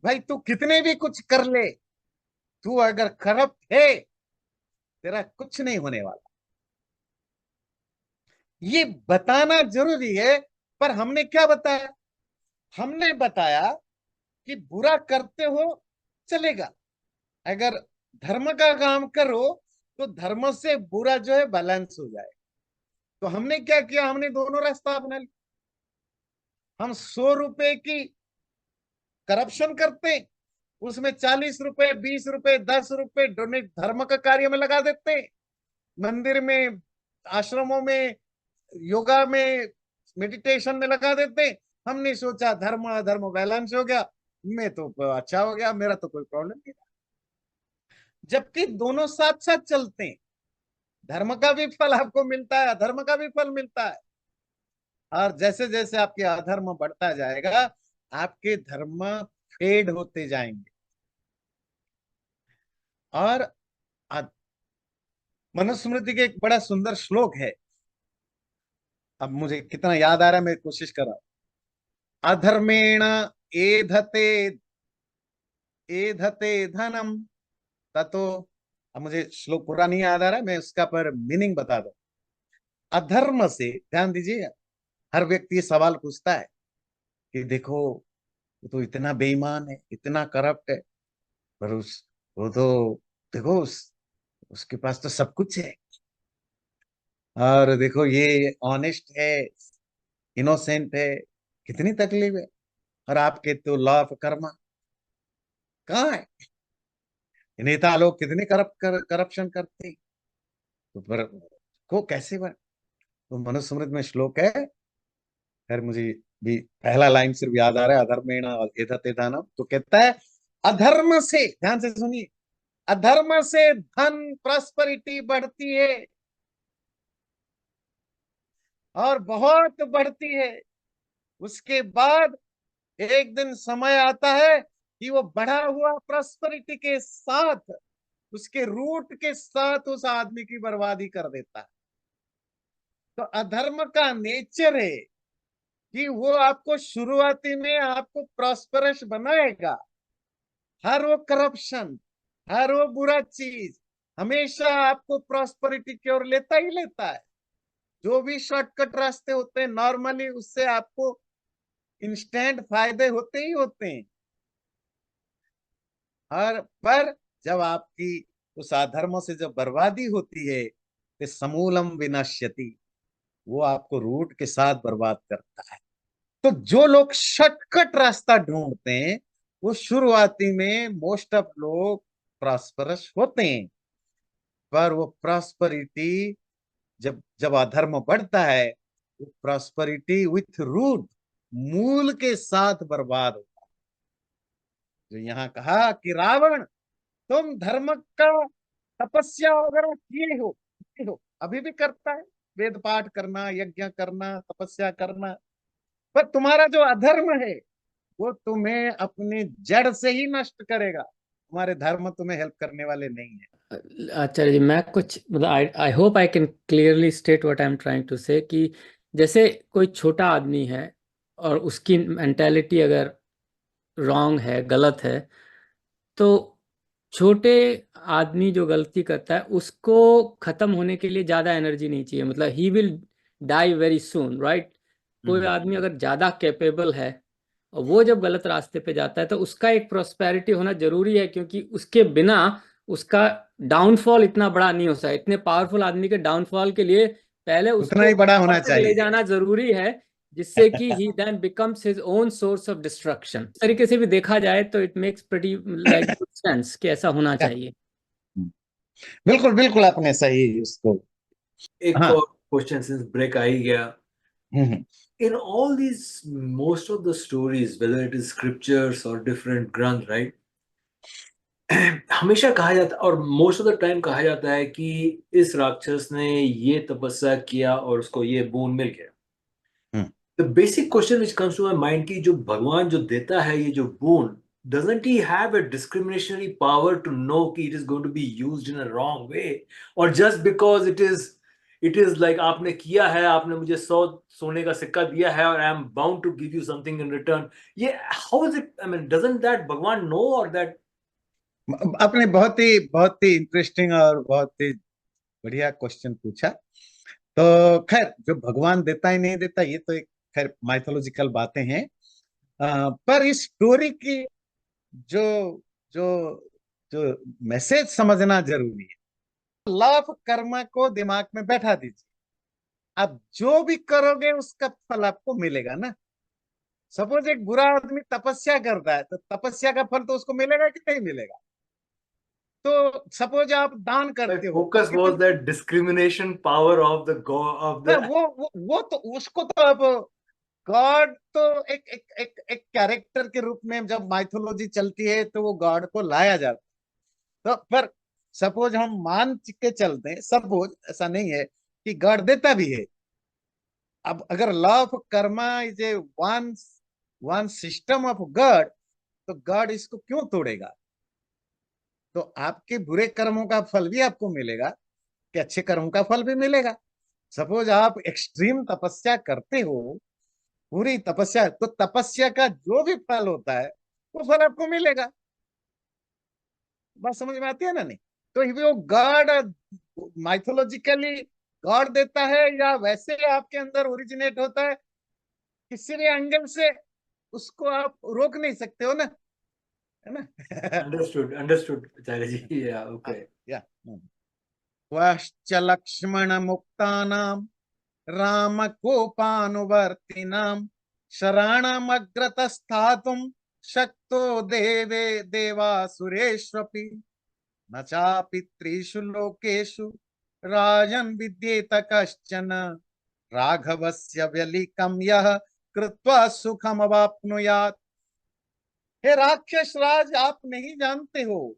भाई तू कितने भी कुछ कर ले, तू अगर करप्ट है तेरा कुछ नहीं होने वाला, ये बताना जरूरी है। पर हमने क्या बताया? हमने बताया कि बुरा करते हो चलेगा, अगर धर्म का काम करो तो धर्म से बुरा जो है बैलेंस हो जाए। तो हमने क्या किया, हमने दोनों रास्ता अपना लिया। हम 100 रुपए की करप्शन करते हैं, उसमें 40 रुपए, 20 रुपए, 10 रुपए डोनेट धर्म का कार्य में लगा देते हैं, मंदिर में, आश्रमों में, योगा में, मेडिटेशन में लगा देते हैं। हमने सोचा धर्म अधर्म बैलेंस हो गया, मैं तो अच्छा हो गया, मेरा तो कोई प्रॉब्लम नहीं था। जबकि दोनों साथ साथ चलते हैं, धर्म का भी फल आपको मिलता है, अधर्म का भी फल मिलता है। और जैसे जैसे आपके अधर्म बढ़ता जाएगा, आपके धर्म फेड होते जाएंगे। और मनुस्मृति के एक बड़ा सुंदर श्लोक है, अब मुझे कितना याद आ रहा है, मैं कोशिश कर रहा हूं। अधर्मेण एधते एधते धनम ततो, अब मुझे श्लोक पूरा नहीं याद आ रहा है, मैं उसका पर मीनिंग बता दूं। अधर्म से, ध्यान दीजिए, हर व्यक्ति ये सवाल पूछता है कि देखो वो तो इतना बेईमान है, इतना करप्ट है, पर उस वो तो देखो उसके पास तो सब कुछ है, और देखो ये ऑनेस्ट है, इनोसेंट है, कितनी तकलीफ है। और आपके तो लॉ ऑफ कर्मा कहाँ है? नेता लोग कितने करप्शन करते हैं, तो पर को कैसे बन। तो मनुस्मृति में श्लोक है, खैर मुझे भी पहला लाइन सिर्फ याद आ रहा है, अधर्मेण एधते दानव, तो कहता है अधर्म से, ध्यान से सुनिए, अधर्म से धन प्रॉस्पेरिटी बढ़ती है, और बहुत बढ़ती है। उसके बाद एक दिन समय आता है कि वो बढ़ा हुआ प्रॉस्पेरिटी के साथ, उसके रूट के साथ उस आदमी की बर्बादी कर देता है। तो अधर्म का नेचर है कि वो आपको शुरुआती में आपको प्रॉस्परस बनाएगा। हर वो करप्शन, हर वो बुरा चीज हमेशा आपको प्रॉस्पेरिटी की ओर लेता ही लेता है। जो भी शॉर्टकट रास्ते होते हैं नॉर्मली उससे आपको इंस्टेंट फायदे होते ही होते हैं। और पर जब आपकी उस अधर्म से जब बर्बादी होती है तो समूलम विनश्यति, वो आपको रूट के साथ बर्बाद करता है। तो जो लोग शॉर्टकट रास्ता ढूंढते हैं वो शुरुआती में मोस्ट ऑफ लोग प्रॉस्परस होते हैं, पर वो प्रॉस्परिटी जब जब अधर्म बढ़ता है, वो प्रॉस्परिटी विथ रूट, मूल के साथ बर्बाद होता है। जो यहाँ कहा कि रावण तुम धर्म का तपस्या वगैरह किए हो, अभी भी करता है, वेद पाठ करना, यज्ञ करना, तपस्या करना, पर तुम्हारा जो अधर्म है वो तुम्हें अपनी जड़ से ही नष्ट करेगा, तुम्हारे धर्म तुम्हें हेल्प करने वाले नहीं है। आचार्य जी, मैं कुछ मतलब I I hope I can clearly state what I am trying to say कि जैसे कोई छोटा आदमी है और उसकी मेंटेलिटी अगर रॉन्ग है, गलत है, तो छोटे आदमी जो गलती करता है उसको खत्म होने के लिए ज़्यादा एनर्जी नहीं चाहिए, मतलब he will die very soon, right. कोई हम्म। आदमी अगर ज़्यादा कैपेबल है और वो जब गलत रास्ते पे जाता है तो उसका एक प्रॉस्पेरिटी होना जरूरी है, क्योंकि उसके बिना उसका डाउनफॉल इतना बड़ा नहीं हो सकता। इतने पावरफुल आदमी के डाउनफॉल के लिए पहले उतना उसको ही बड़ा ऊपर होना तक ले चाहिए। जाना जरूरी है, जिससे कि he then becomes his own source of destruction. इस तरीके से भी देखा जाए तो it makes pretty like good sense कि ऐसा होना चाहिए। बिल्कुल बिल्कुल, आपने सही उसको। एक हाँ। और क्वेश्चन सिंस ब्रेक आ ही गया, हम्म। in all these, most of the stories, whether it is scriptures or different granth, right, हमेशा कहा जाता, और मोस्ट ऑफ द टाइम कहा जाता है कि इस राक्षस ने ये तपस्या किया और उसको ये बोन मिल गया। Hmm. The basic question which comes to my mind कि जो भगवान जो देता है ये जो bone, doesn't he have a discriminatory power to know कि it is going to be used in a wrong way, or just because it is like आपने किया है, आपने मुझे 100 सोने का सिक्का दिया है और I am bound to give you something in return, ये how is it, I mean, doesn't that भगवान know, or that? आपने बहुत ही इंटरेस्टिंग और बहुत ही बढ़िया क्वेश्चन पूछा। तो खैर, जो भगवान देता ही नहीं देता, ये तो एक खैर माइथोलॉजिकल बातें हैं। पर इस स्टोरी की जो जो जो मैसेज समझना जरूरी है। लॉ ऑफ कर्मा को दिमाग में बैठा दीजिए। आप जो भी करोगे उसका फल आपको मिलेगा ना। सपोज एक बुरा आदमी तपस्या करता है, तो तपस्या का फल तो उसको मिलेगा कि नहीं मिलेगा। तो सपोज आप दान My करते हो, focus उसके was फल that discrimination power of the god of ना, the वो तो उसको तो अब गॉड तो एक कैरेक्टर के रूप में जब माइथोलॉजी चलती है तो वो गॉड को लाया जाता है। तो पर सपोज हम मान के चलते हैं, सपोज ऐसा नहीं है कि गॉड देता भी है। अब अगर law of Karma is a one one system of God, तो गॉड इसको क्यों तोड़ेगा। तो आपके बुरे कर्मों का फल भी आपको मिलेगा, कि अच्छे कर्मों का फल भी मिलेगा। सपोज आप एक्सट्रीम तपस्या करते हो, पूरी तपस्या, तो तपस्या का जो भी फल होता है वो फल आपको मिलेगा। बात समझ में आती है ना? नहीं तो वो गॉड माइथोलॉजिकली गॉड देता है, या वैसे आपके अंदर ओरिजिनेट होता है, किसी भी एंगल से उसको आप रोक नहीं सकते हो ना, है ना? understood Acharya ji, yeah, okay. या वश्च लक्ष्मण मुक्तानां राम कोपानुवर्तिनां शरणमग्रतस्थातुं शक्तो देवे देवासुरेष्वपि न चापि त्रिषु लोकेषु राजन् विद्येत कश्चन राघवस्य व्यलिकं यः कृत्वा सुखमवाप्नुयात्। हे राक्षस राज, आप नहीं जानते हो,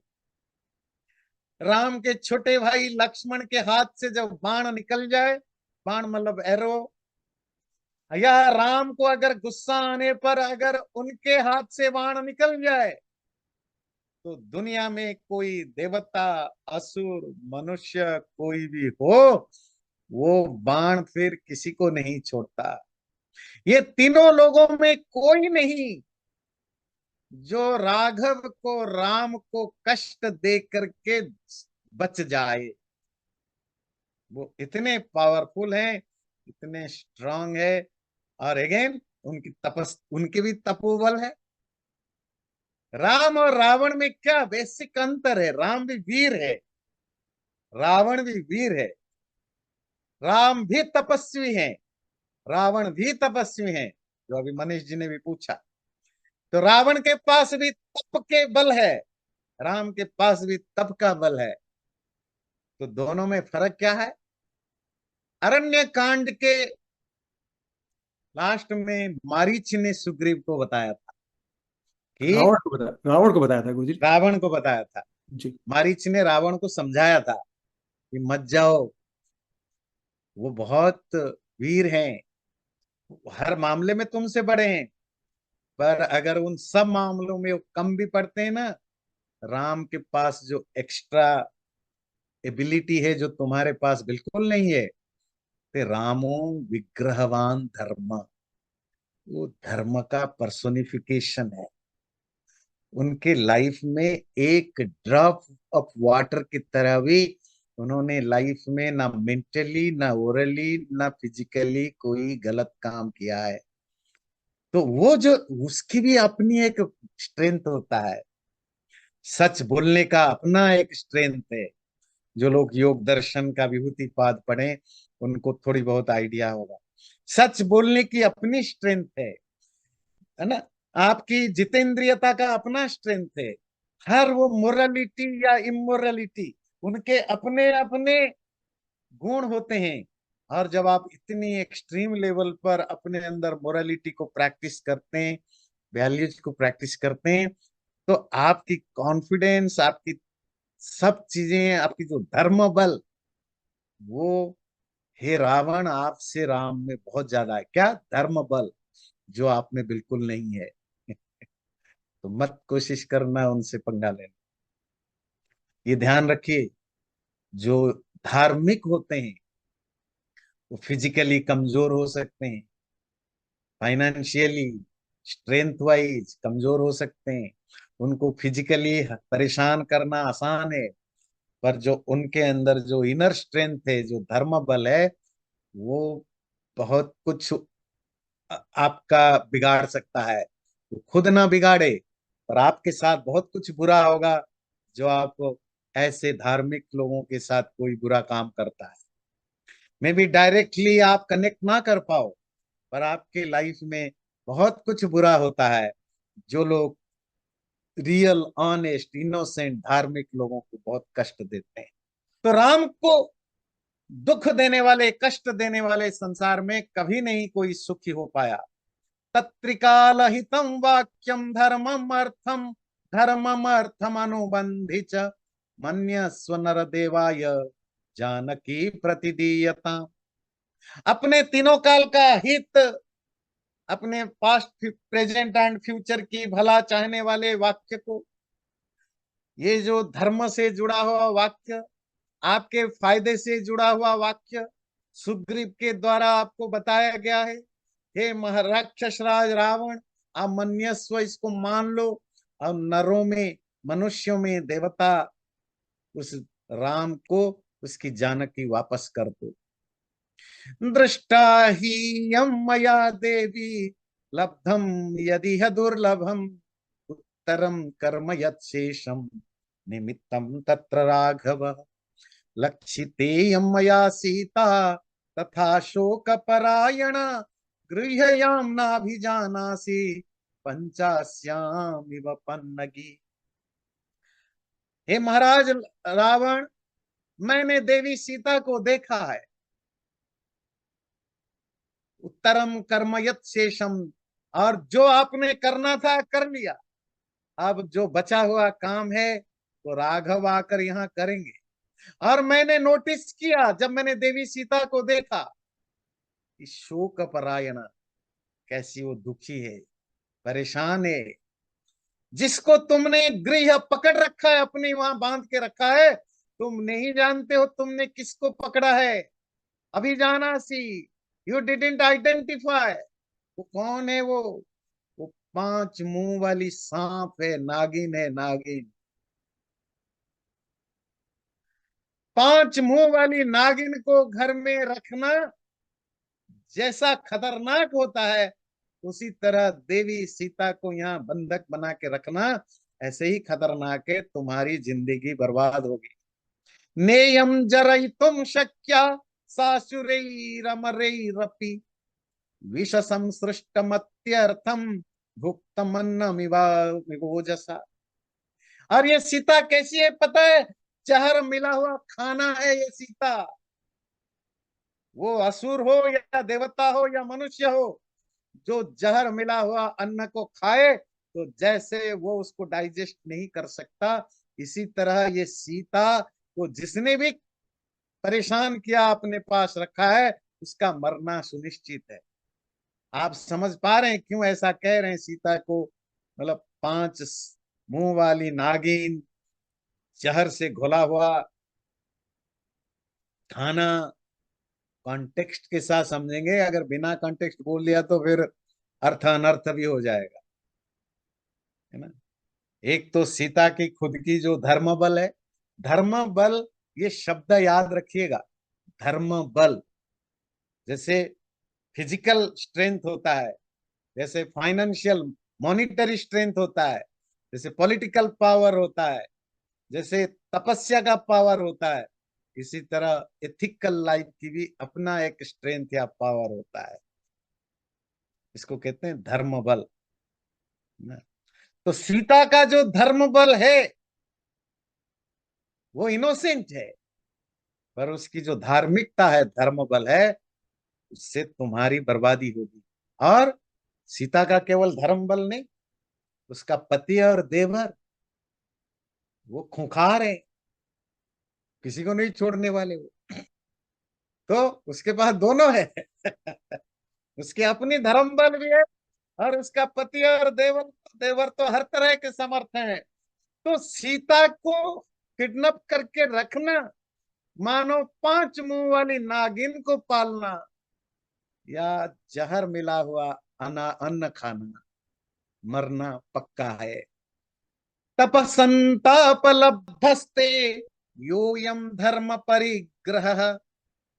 राम के छोटे भाई लक्ष्मण के हाथ से जब बाण निकल जाए, बाण मतलब एरो, या राम को अगर गुस्सा आने पर अगर उनके हाथ से बाण निकल जाए, तो दुनिया में कोई देवता, असुर, मनुष्य कोई भी हो, वो बाण फिर किसी को नहीं छोड़ता। ये तीनों लोगों में कोई नहीं जो राघव को, राम को कष्ट दे करके बच जाए। वो इतने पावरफुल हैं, इतने स्ट्रांग है। और अगेन उनकी भी तपोबल है। राम और रावण में क्या बेसिक अंतर है? राम भी वीर है, रावण भी वीर है। राम भी तपस्वी हैं, रावण भी तपस्वी हैं, जो अभी मनीष जी ने भी पूछा। तो रावण के पास भी तप के बल है, राम के पास भी तप का बल है। तो दोनों में फर्क क्या है? अरण्य कांड के लास्ट में मारीच ने सुग्रीव को बताया था कि रावण को बताया था गुरुजी। रावण को बताया था, जी। मारीच ने रावण को समझाया था कि मत जाओ, वो बहुत वीर हैं, हर मामले में तुमसे बड़े हैं, पर अगर उन सब मामलों में वो कम भी पड़ते हैं ना, राम के पास जो एक्स्ट्रा एबिलिटी है जो तुम्हारे पास बिल्कुल नहीं है, ते रामो विग्रहवान धर्म, वो धर्म का पर्सोनिफिकेशन है। उनके लाइफ में एक ड्रॉप ऑफ वाटर की तरह भी उन्होंने लाइफ में ना मेंटली, ना ओरली, ना फिजिकली कोई गलत काम किया है। तो वो जो उसकी भी अपनी एक स्ट्रेंथ होता है, सच बोलने का अपना एक स्ट्रेंथ है। जो लोग योग दर्शन का विभूतिपाद पढ़े उनको थोड़ी बहुत आइडिया होगा। सच बोलने की अपनी स्ट्रेंथ है ना। आपकी जितेंद्रियता का अपना स्ट्रेंथ है। हर वो मोरालिटी या इमोरालिटी उनके अपने अपने गुण होते हैं। और जब आप इतनी एक्सट्रीम लेवल पर अपने अंदर मोरालिटी को प्रैक्टिस करते हैं, वैल्यूज को प्रैक्टिस करते हैं, तो आपकी कॉन्फिडेंस, आपकी सब चीजें, आपकी जो धर्म बल, वो हे रावण आपसे राम में बहुत ज्यादा है। क्या धर्म बल जो आप में बिल्कुल नहीं है। तो मत कोशिश करना उनसे पंगा लेना। ये ध्यान रखिए, जो धार्मिक होते हैं वो फिजिकली कमजोर हो सकते हैं, फाइनेंशियली स्ट्रेंथ वाइज कमजोर हो सकते हैं, उनको फिजिकली परेशान करना आसान है, पर जो उनके अंदर जो इनर स्ट्रेंथ है, जो धर्म बल है, वो बहुत कुछ आपका बिगाड़ सकता है। वो खुद ना बिगाड़े पर आपके साथ बहुत कुछ बुरा होगा, जो आप ऐसे धार्मिक लोगों के साथ कोई बुरा काम करता है। मे बी डायरेक्टली आप कनेक्ट ना कर पाओ, पर आपके लाइफ में बहुत कुछ बुरा होता है। जो लोग रियल ऑनेस्ट इनोसेंट धार्मिक लोगों को बहुत कष्ट देते हैं। तो राम को दुख देने वाले, कष्ट देने वाले संसार में कभी नहीं कोई सुखी हो पाया। तत्रिकाल हितम वाक्यम धर्मम अर्थम अनुबंधि च मन्यस्व नर देवाय जानकी प्रतिदीयता। अपने तीनों काल का हित, अपने पास्ट प्रेजेंट एंड फ्यूचर की भला चाहने वाले वाक्य को, ये जो धर्म से जुड़ा हुआ वाक्य, आपके फायदे से जुड़ा हुआ वाक्य सुग्रीव के द्वारा आपको बताया गया है। हे राक्षस राज रावण, आप मन्यस्व इसको मान लो, और नरों में, मनुष्यों में देवता उस राम को, उसकी जानकी वापस कर दो। दृष्टा ही यम मया देवी लब्धम यदि दुर्लभम उत्तरम कर्म यत्शेषम निमित्तम तत्र राघव लक्षितेयं मया सीता तथा शोक परायण गृह्याम नाभिजानासि पंचास्यामिव पन्नगी। हे महाराज रावण, मैंने देवी सीता को देखा है। उत्तरम कर्म यत् शेषम, और जो आपने करना था कर लिया। अब जो बचा हुआ काम है तो राघव आकर यहाँ करेंगे। और मैंने नोटिस किया, जब मैंने देवी सीता को देखा, इस शोक परायण, कैसी वो दुखी है, परेशान है। जिसको तुमने गृह पकड़ रखा है, अपने वहां बांध के रखा है, तुम नहीं जानते हो तुमने किसको पकड़ा है। अभी जाना सी, यू डिडंट आइडेंटिफाई वो कौन है। वो 5 मुंह वाली सांप है, नागिन है, नागिन। 5 मुंह वाली नागिन को घर में रखना जैसा खतरनाक होता है, उसी तरह देवी सीता को यहाँ बंधक बना के रखना ऐसे ही खतरनाक है। तुम्हारी जिंदगी बर्बाद होगी। नेयम जरयितुम शक्या सासुरैरमरैरपि विष संसृष्टमत्यर्थम भुक्तमन्नमिवोजसा। और ये सीता कैसी है पता है? जहर मिला हुआ खाना है ये सीता। वो असुर हो या देवता हो या मनुष्य हो, जो जहर मिला हुआ अन्न को खाए तो जैसे वो उसको डाइजेस्ट नहीं कर सकता, इसी तरह ये सीता को जिसने भी परेशान किया, अपने पास रखा है, उसका मरना सुनिश्चित है। आप समझ पा रहे हैं क्यों ऐसा कह रहे हैं? सीता को मतलब 5 मुंह वाली नागिन, जहर से घुला हुआ खाना। कॉन्टेक्स्ट के साथ समझेंगे, अगर बिना कॉन्टेक्स्ट बोल दिया तो फिर अर्थ अनर्थ भी हो जाएगा, है ना। एक तो सीता की खुद की जो धर्म बल है, धर्म बल, ये शब्द याद रखिएगा। धर्म बल जैसे फिजिकल स्ट्रेंथ होता है, जैसे फाइनेंशियल मॉनिटरी स्ट्रेंथ होता है, जैसे पॉलिटिकल पावर होता है, जैसे तपस्या का पावर होता है, इसी तरह एथिकल लाइफ की भी अपना एक स्ट्रेंथ या पावर होता है। इसको कहते हैं धर्म बल। तो सीता का जो धर्म बल है वो इनोसेंट है, पर उसकी जो धार्मिकता है, धर्म बल है, उससे तुम्हारी बर्बादी होगी। और सीता का केवल धर्म बल नहीं, उसका पति और देवर वो खूंखार है, किसी को नहीं छोड़ने वाले वो। तो उसके पास दोनों है। उसकी अपनी धर्म बल भी है और उसका पति और देवर देवर तो हर तरह के समर्थ हैं। तो सीता को किडनैप करके रखना मानो 5 मुंह वाली नागिन को पालना या जहर मिला हुआ अन्न खाना, मरना पक्का है। तपसंतापलब्धस्ते योऽयं धर्म परिग्रह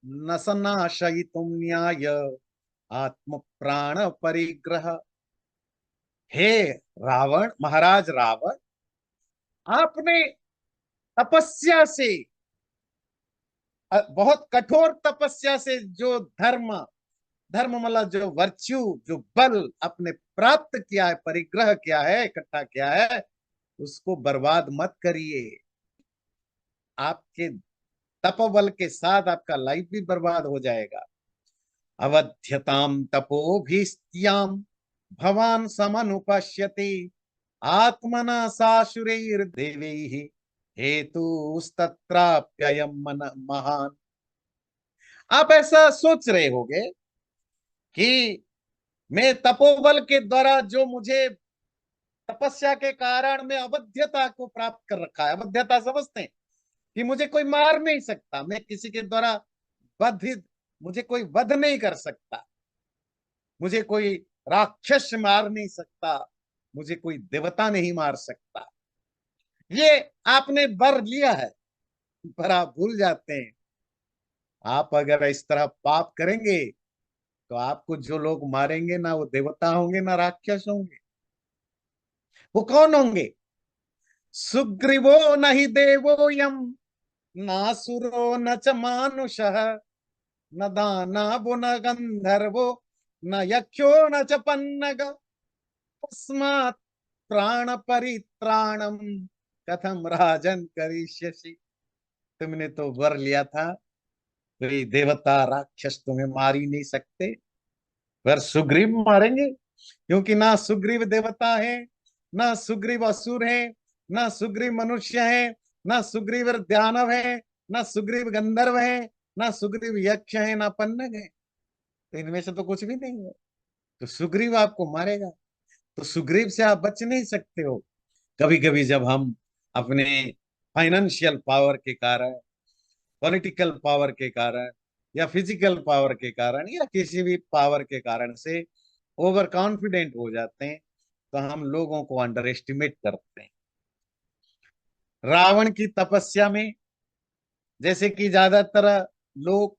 न सनाशयितुं न्याय आत्म प्राण परिग्रह। हे रावण, महाराज रावण, आपने तपस्या से, बहुत कठोर तपस्या से जो धर्म धर्म मतलब जो वर्च्यू, जो बल आपने प्राप्त किया है, परिग्रह किया है, इकट्ठा किया है, उसको बर्बाद मत करिए। आपके तपोबल के साथ आपका लाइफ भी बर्बाद हो जाएगा। अवध्यताम तपोभिस्त्याम भवान समनुपश्यति आत्मना साशुरैर देवैः हेतुस्तत्राप्ययम् मन महान। आप ऐसा सोच रहे होगे कि मैं तपोबल के द्वारा जो मुझे तपस्या के कारण मैं अवध्यता को प्राप्त कर रखा है, अवध्यता समझते हैं कि मुझे कोई मार नहीं सकता, मैं किसी के द्वारा वधित, मुझे कोई वध नहीं कर सकता, मुझे कोई राक्षस मार नहीं सकता, मुझे कोई देवता नहीं मार सकता। ये आपने वर लिया है, पर आप भूल जाते हैं आप अगर इस तरह पाप करेंगे तो आपको जो लोग मारेंगे ना वो देवता होंगे ना राक्षस होंगे। वो कौन होंगे? सुग्रीवो न हि देवो यम नासुरो न च मानुषः न दानवो न गंधर्वो न यक्षो न च पन्नग तस्मात् प्राण परित्राणम कथम राजन करिष्यसि। तुमने तो वर लिया था, कोई देवता राक्षस तुम्हें मार ही नहीं सकते, पर सुग्रीव मारेंगे, क्योंकि ना सुग्रीव देवता है, ना सुग्रीव असुर है, ना सुग्रीव मनुष्य है, ना सुग्रीव दानव है, ना सुग्रीव गंधर्व है, ना सुग्रीव यक्ष है, ना पन्नग है। तो इनमें से तो कुछ भी नहीं है, तो सुग्रीव आपको मारेगा। तो सुग्रीव से आप बच नहीं सकते हो। कभी कभी जब हम अपने फाइनेंशियल पावर के कारण, पॉलिटिकल पावर के कारण, या फिजिकल पावर के कारण, या किसी भी पावर के कारण से ओवर कॉन्फिडेंट हो जाते हैं, तो हम लोगों को अंडर एस्टिमेट करते हैं। रावण की तपस्या में जैसे कि ज्यादातर लोग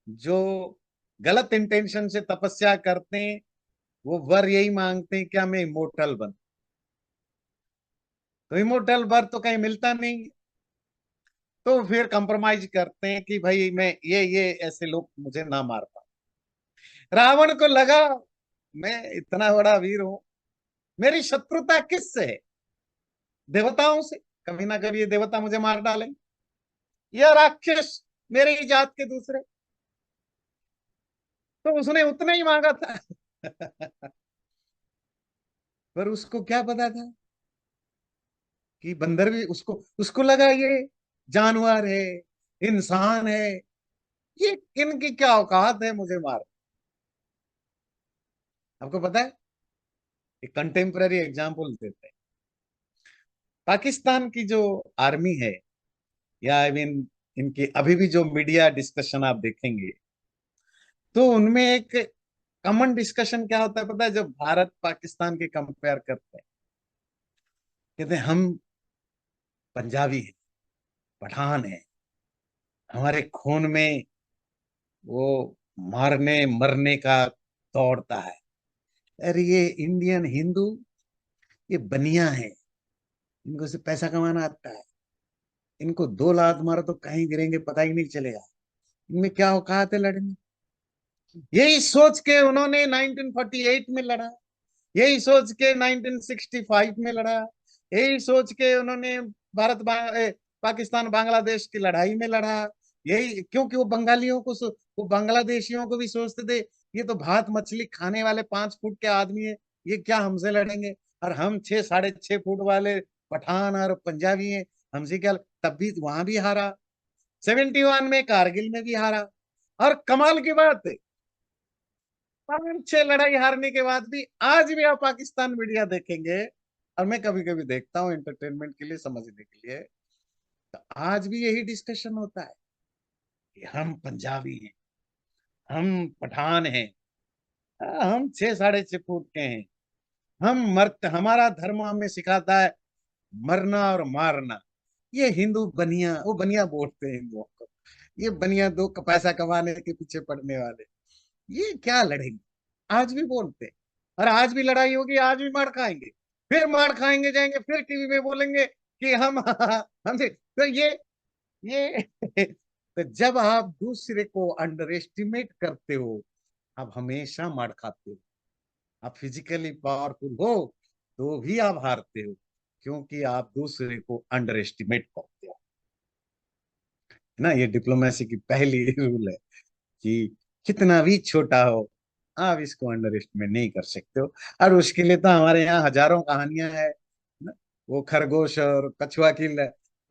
जो गलत इंटेंशन से तपस्या करते हैं, वो वर यही मांगते हैं क्या मैं इमोर्टल बन। तो इमोर्टल वर तो कहीं मिलता नहीं, तो फिर कंप्रोमाइज करते हैं कि भाई मैं ये ऐसे लोग मुझे ना मार पाए। रावण को लगा मैं इतना बड़ा वीर हूं, मेरी शत्रुता किससे है? देवताओं से। कभी ना कभी ये देवता मुझे मार डालेंगे, या राक्षस मेरे ही जात के दूसरे। तो उसने उतना ही मांगा था। पर उसको क्या पता था कि बंदर भी, उसको उसको लगा ये जानवर है, इंसान है, ये इनकी क्या औकात है मुझे मार। आपको पता है, एक कंटेम्पररी एग्जांपल देते हैं। पाकिस्तान की जो आर्मी है, या आई मीन इनके अभी भी जो मीडिया डिस्कशन आप देखेंगे, तो उनमें एक कॉमन डिस्कशन क्या होता है पता है? जब भारत पाकिस्तान के कंपेयर करते हैं, कहते हैं हम पंजाबी हैं, पठान हैं, हमारे खून में वो मारने मरने का दौड़ता है, अरे ये इंडियन हिंदू ये बनिया है, इनको से पैसा कमाना आता है, इनको 2 लात मारो तो कहीं गिरेंगे पता ही नहीं चलेगा, इनमें क्या औकात है लड़ने। यही सोच के उन्होंने 1948 में लड़ा, यही सोच के 1965 में लड़ा, यही सोच के उन्होंने पाकिस्तान बांग्लादेश की लड़ाई में लड़ा। यही क्योंकि वो बंगालियों को वो बांग्लादेशियों को भी सोचते थे ये तो भात मछली खाने वाले 5 फुट के आदमी है, ये क्या हमसे लड़ेंगे, और हम 6 साढ़े 6 फुट वाले पठान और पंजाबी हैं, हमसे क्या। तब भी वहां भी हारा, 71 में कारगिल में भी हारा। और कमाल की बात है 5 6 लड़ाई हारने के बाद भी आज भी आप पाकिस्तान मीडिया देखेंगे, और मैं कभी कभी देखता हूँ एंटरटेनमेंट के लिए, समझने के लिए, तो आज भी यही डिस्कशन होता है कि हम पंजाबी हैं, हम पठान हैं, हम 6 साढ़े 6 फुट के हैं, हम मरते, हमारा धर्म हमें सिखाता है मरना और मारना। ये हिंदू बनिया, वो बनिया बोलते हैं हिंदुओं को, ये बनिया दो पैसा कमाने के पीछे पड़ने वाले, ये क्या लड़ेंगे। आज भी बोलते हैं, और आज भी लड़ाई होगी, आज भी मार खाएंगे, फिर मार खाएंगे, जाएंगे फिर टीवी में बोलेंगे कि हम हमसे। तो ये तो जब आप दूसरे को अंडर एस्टिमेट करते हो आप हमेशा मार खाते हो। आप फिजिकली पावरफुल हो तो भी आप हारते हो, क्योंकि आप दूसरे को अंडर एस्टिमेट करते हो ना। ये डिप्लोमेसी की पहली रूल है कि कितना भी छोटा हो आप इसको अंडर एस्टिमेट नहीं कर सकते हो। और उसके लिए तो हमारे यहाँ हजारों कहानियां हैं ना, वो खरगोश और कछुआ की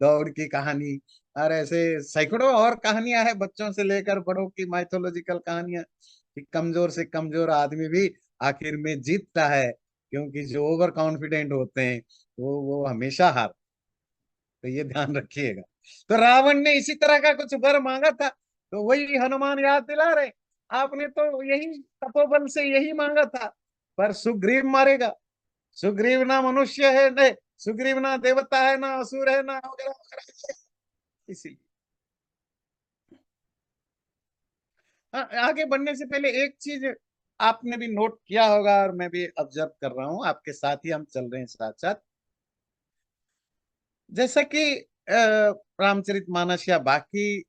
दौड़ की कहानी, और ऐसे सैकड़ों और कहानियां हैं बच्चों से लेकर बड़ों की, माइथोलॉजिकल कहानियां कि कमजोर से कमजोर आदमी भी आखिर में जीतता है, क्योंकि जो ओवर कॉन्फिडेंट होते हैं वो हमेशा हार। तो ये ध्यान रखिएगा। तो रावण ने इसी तरह का कुछ वर मांगा था, तो वही हनुमान याद दिला रहे, आपने तो यही तपोबल से यही मांगा था, पर सुग्रीव मारेगा। सुग्रीव ना मनुष्य है, नहीं सुग्रीव ना देवता है, ना असुर है, ना वगैरह वगैरह। इसीलिए आगे बढ़ने से पहले एक चीज आपने भी नोट किया होगा, और मैं भी ऑब्जर्व कर रहा हूं, आपके साथ ही हम चल रहे हैं साथ साथ। जैसा कि रामचरितमानस या बाकी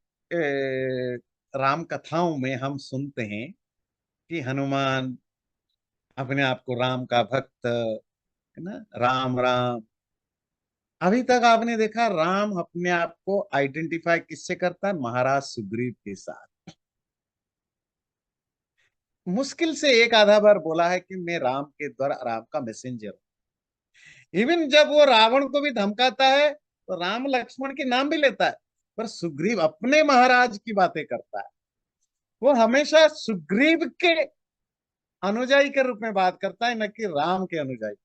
राम कथाओं में हम सुनते हैं कि हनुमान अपने आप को राम का भक्त, है ना, राम राम। अभी तक आपने देखा राम अपने आप को आइडेंटिफाई किससे करता है? महाराज सुग्रीव के साथ। मुश्किल से एक आधा बार बोला है कि मैं राम के द्वारा राम का मैसेंजर हूं। इवन जब वो रावण को भी धमकाता है तो राम लक्ष्मण के नाम भी लेता है, पर सुग्रीव अपने महाराज की बातें करता है। वो हमेशा सुग्रीव के अनुयायी के रूप में बात करता है, न कि राम के अनुयायी।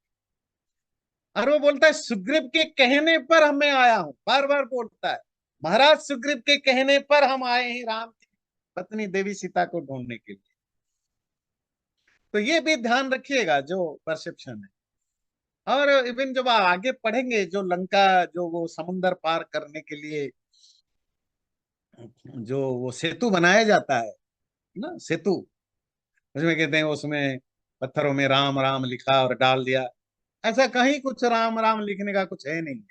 और वो बोलता है सुग्रीव के कहने पर हमें आया हूं, बार बार बोलता है महाराज सुग्रीव के कहने पर हम आए हैं राम की पत्नी देवी सीता को ढूंढने के लिए। तो ये भी ध्यान रखिएगा जो परसेप्शन है। और इवन जब आप आगे पढ़ेंगे, जो लंका, जो वो समुंदर पार करने के लिए जो वो सेतु बनाया जाता है ना, सेतु, उसमें कहते हैं उसमें पत्थरों में राम राम लिखा और डाल दिया, ऐसा कहीं कुछ राम राम लिखने का कुछ है नहीं।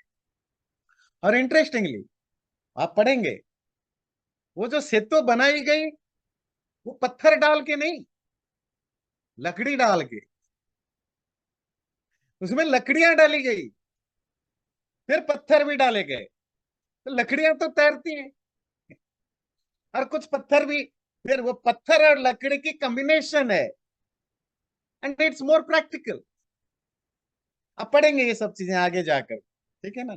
और इंटरेस्टिंगली आप पढ़ेंगे वो जो सेतु बनाई गई वो पत्थर डाल के नहीं, लकड़ी डाल के, उसमें लकड़ियां डाली गई, फिर पत्थर भी डाले गए, तो लकड़ियां तो तैरती हैं, और कुछ पत्थर भी, फिर वो पत्थर और लकड़ी की कॉम्बिनेशन है, एंड इट्स मोर प्रैक्टिकल। आप पढ़ेंगे ये सब चीजें आगे जाकर, ठीक है ना।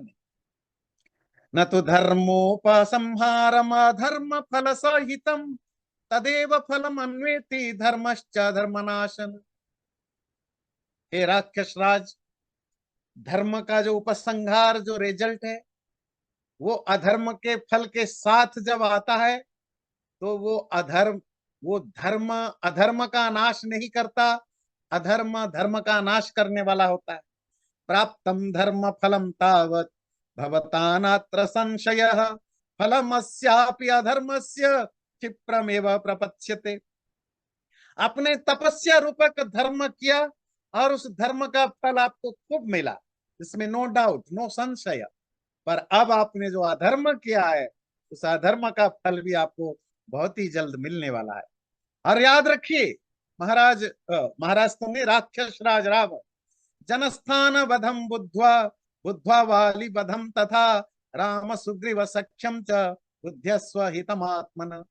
न तो धर्मोपसंहारम धर्म फल सहितम तदेव फलम अन्वेति धर्मश्च धर्मनाशन। हे राक्षस राज, धर्म का जो उपसंहार, जो रिजल्ट है, वो अधर्म के फल के साथ जब आता है तो वो धर्म अधर्म का नाश नहीं करता, अधर्म धर्म का नाश करने वाला होता है। प्राप्तम धर्म फलम तावत् भवता नात्र संशयः फलमस्यापि अधर्मस्य क्षिप्रमेव प्रपच्यते। आपने तपस्या रूपक धर्म किया और उस धर्म का फल आपको खूब मिला, इसमें नो डाउट, नो संशय। पर अब आपने जो अधर्म किया है, उस अधर्म का फल भी आपको बहुत ही जल्द मिलने वाला है। और याद रखिए, महाराज तुमने राक्षस राज रावण जनस्थान वधम बुद्ध्वा बुद्ध्वा वाली वधम तथा राम सुग्रीव सख्यम च बुद्ध्यस्व हितमात्मन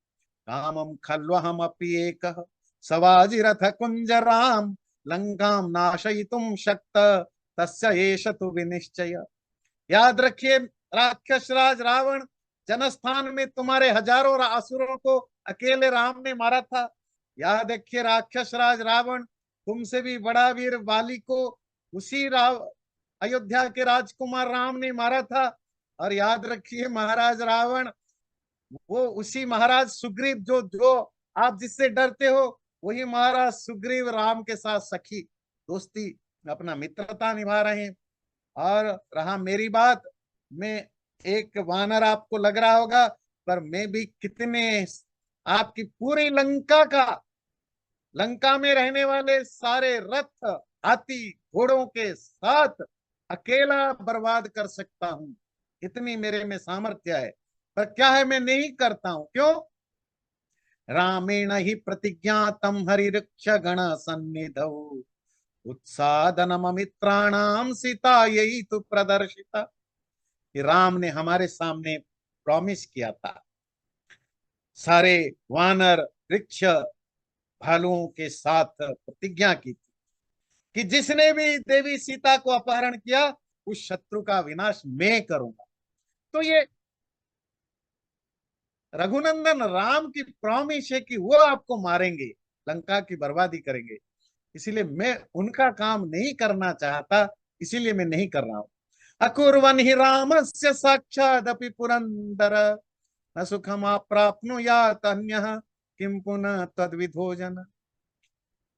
कामं खल्वहमपि एकः सवाजिरथ कुंजराम लंकाम नाशयितुम शक्त तस्य एष तु विनिश्चय। याद रखिए, राक्षस राज रावण जनस्थान में तुम्हारे हजारों असुरों को अकेले राम ने मारा था। याद रखिए, राक्षस राज रावण तुमसे भी बड़ा वीर वाली को उसी अयोध्या के राजकुमार राम ने मारा था। और याद रखिए, महाराज रावण वो उसी महाराज सुग्रीव जो जो आप जिससे डरते हो, वही महाराज सुग्रीव राम के साथ सखी दोस्ती अपना मित्रता निभा रहे हैं। और रहा मेरी बात, मैं एक वानर आपको लग रहा होगा, पर मैं भी कितने आपकी पूरी लंका में रहने वाले सारे रथ हाथी घोड़ों के साथ अकेला बर्बाद कर सकता हूं, इतनी मेरे में सामर्थ्य है। पर क्या है, मैं नहीं करता हूं। क्यों? रामेण ही प्रतिज्ञातम हरिवृक्ष गण सन्निधौ उत्सादनमित्राणाम सीता यही तो प्रदर्शिता। कि राम ने हमारे सामने प्रॉमिस किया था, सारे वानर वृक्ष भालुओं के साथ प्रतिज्ञा की थी कि जिसने भी देवी सीता को अपहरण किया, उस शत्रु का विनाश मैं करूंगा। तो ये रघुनंदन राम की प्रॉमिस है कि वो आपको मारेंगे, लंका की बर्बादी करेंगे। इसीलिए मैं उनका काम नहीं करना चाहता, इसीलिए मैं नहीं कर रहा हूं। अकुर्वन ही रामस्य साक्षादपि पुरंदर न सुखम प्राप्नुयात अन्यः किम पुनः तद्विधोजन।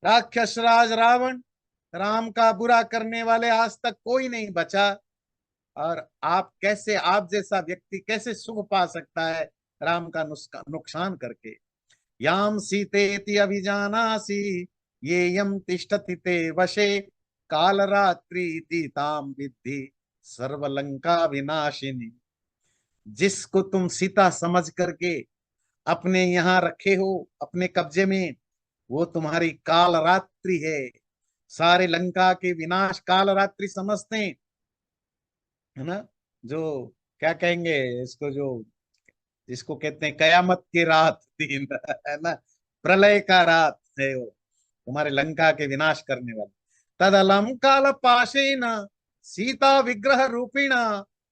राक्षस राज रावण, राम का बुरा करने वाले आज तक कोई नहीं बचा। और आप जैसा व्यक्ति कैसे सुख पा सकता है राम का नुकसान करके। याम सीतेति अभिजानासि ये यम तिष्ठति ते वशे काल रात्रि ताम विद्धि सर्वलंका विनाशिनी। जिसको तुम सीता समझ करके अपने यहाँ रखे हो, अपने कब्जे में, वो तुम्हारी काल रात्रि है। सारे लंका के विनाश काल रात्रि समझते हैं, है ना? जो क्या कहेंगे इसको, जो जिसको कहते हैं कयामत की रात दिन, है ना? प्रलय का रात है वो, तुम्हारे लंका के विनाश करने वाले। तदलम काल पाशेन सीता विग्रह रूपिण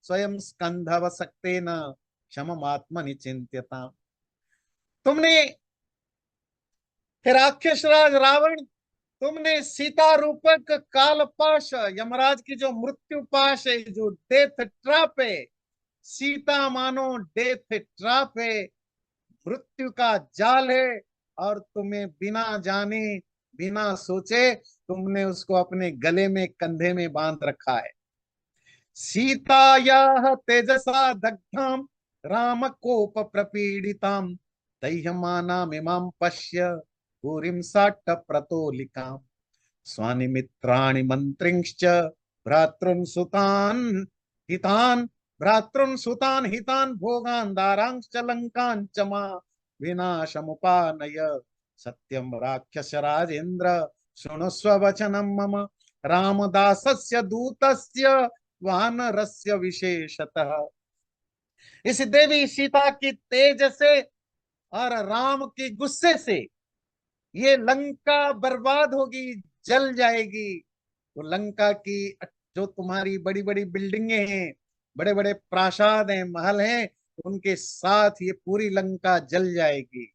स्वयं स्कंधव सक्तेन क्षम आत्मनि चिंत्यता। तुमने, राक्षस राज रावण, तुमने सीता रूपक काल पाश, यमराज की जो मृत्यु पाश है, जो डेथ ट्रैप है, सीता मानो डेथ ट्रैप है, मृत्यु का जाल है। और तुम्हें बिना जाने बिना सोचे तुमने उसको अपने गले में कंधे में बांध रखा है। सीतायाः तेजसा दग्धाम राम कोप प्रपीडिताम दह्यमानामिमां पश्य पुरीं साट्ट प्रतोलिकाम स्वानि मित्राणि मंत्रिंश्च भ्रातॄन् सुतान् हितान् भोगान् दारांश्च लंकान् च मा विनाशमुपानय सत्यं राक्षस राजेन्द्र शृणुस्व वचनं मम रामदासस्य दूतस्य वानरस्य विशेषतः। इस देवी सीता की तेज से और राम के गुस्से से ये लंका बर्बाद होगी, जल जाएगी। तो लंका की जो तुम्हारी बड़ी बड़ी बिल्डिंगे हैं, बड़े बड़े प्रासाद हैं, महल हैं, उनके साथ ये पूरी लंका जल जाएगी।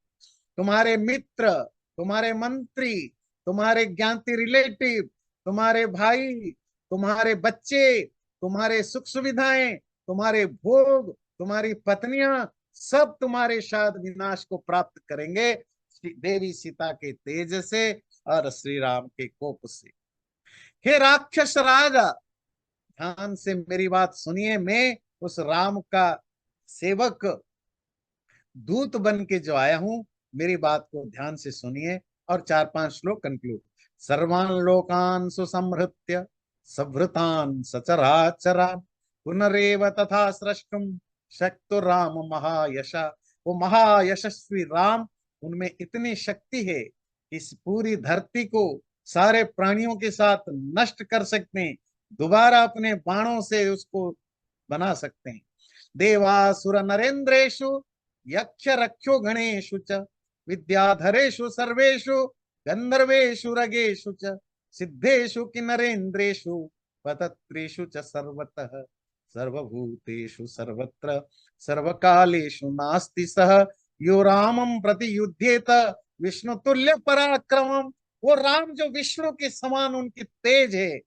तुम्हारे मित्र, तुम्हारे मंत्री, तुम्हारे ज्ञाति रिलेटिव, तुम्हारे भाई, तुम्हारे बच्चे, तुम्हारे सुख सुविधाएं, तुम्हारे भोग, तुम्हारी पत्नियां, सब तुम्हारे साथ विनाश को प्राप्त करेंगे देवी सीता के तेज से और श्री राम के कोप से। हे राक्षस राजा, ध्यान से मेरी बात सुनिए। मैं उस राम का सेवक दूत बन के जो आया हूं, मेरी बात को ध्यान से सुनिए और 4-5 श्लोक कंक्लूड। सर्वान् लोकान् सुसंहृत्य संवृतान् सचराचरान् पुनरेव तथा स्रष्टुम शक्तो राम महायशा। वो महायशस्वी राम, उनमें इतनी शक्ति है इस पूरी धरती को सारे प्राणियों के साथ नष्ट कर सकते हैं, दोबारा अपने बाणों से उसको बना सकते हैं। देवासुर नरेंद्रेषु यक्ष रक्षो गणेशु च विद्याधरेषु सर्वेषु गंधर्वेषु रगेषु च सिद्धेषु किन्नरेन्द्रेषु पतत्रेषु च सर्वतः सर्वभूतेषु सर्वत्र सर्वकालेषु नास्ति सह यो रामं प्रति युध्येत विष्णु तुल्य पराक्रमम। वो राम जो विष्णु के समान उनकी तेज है,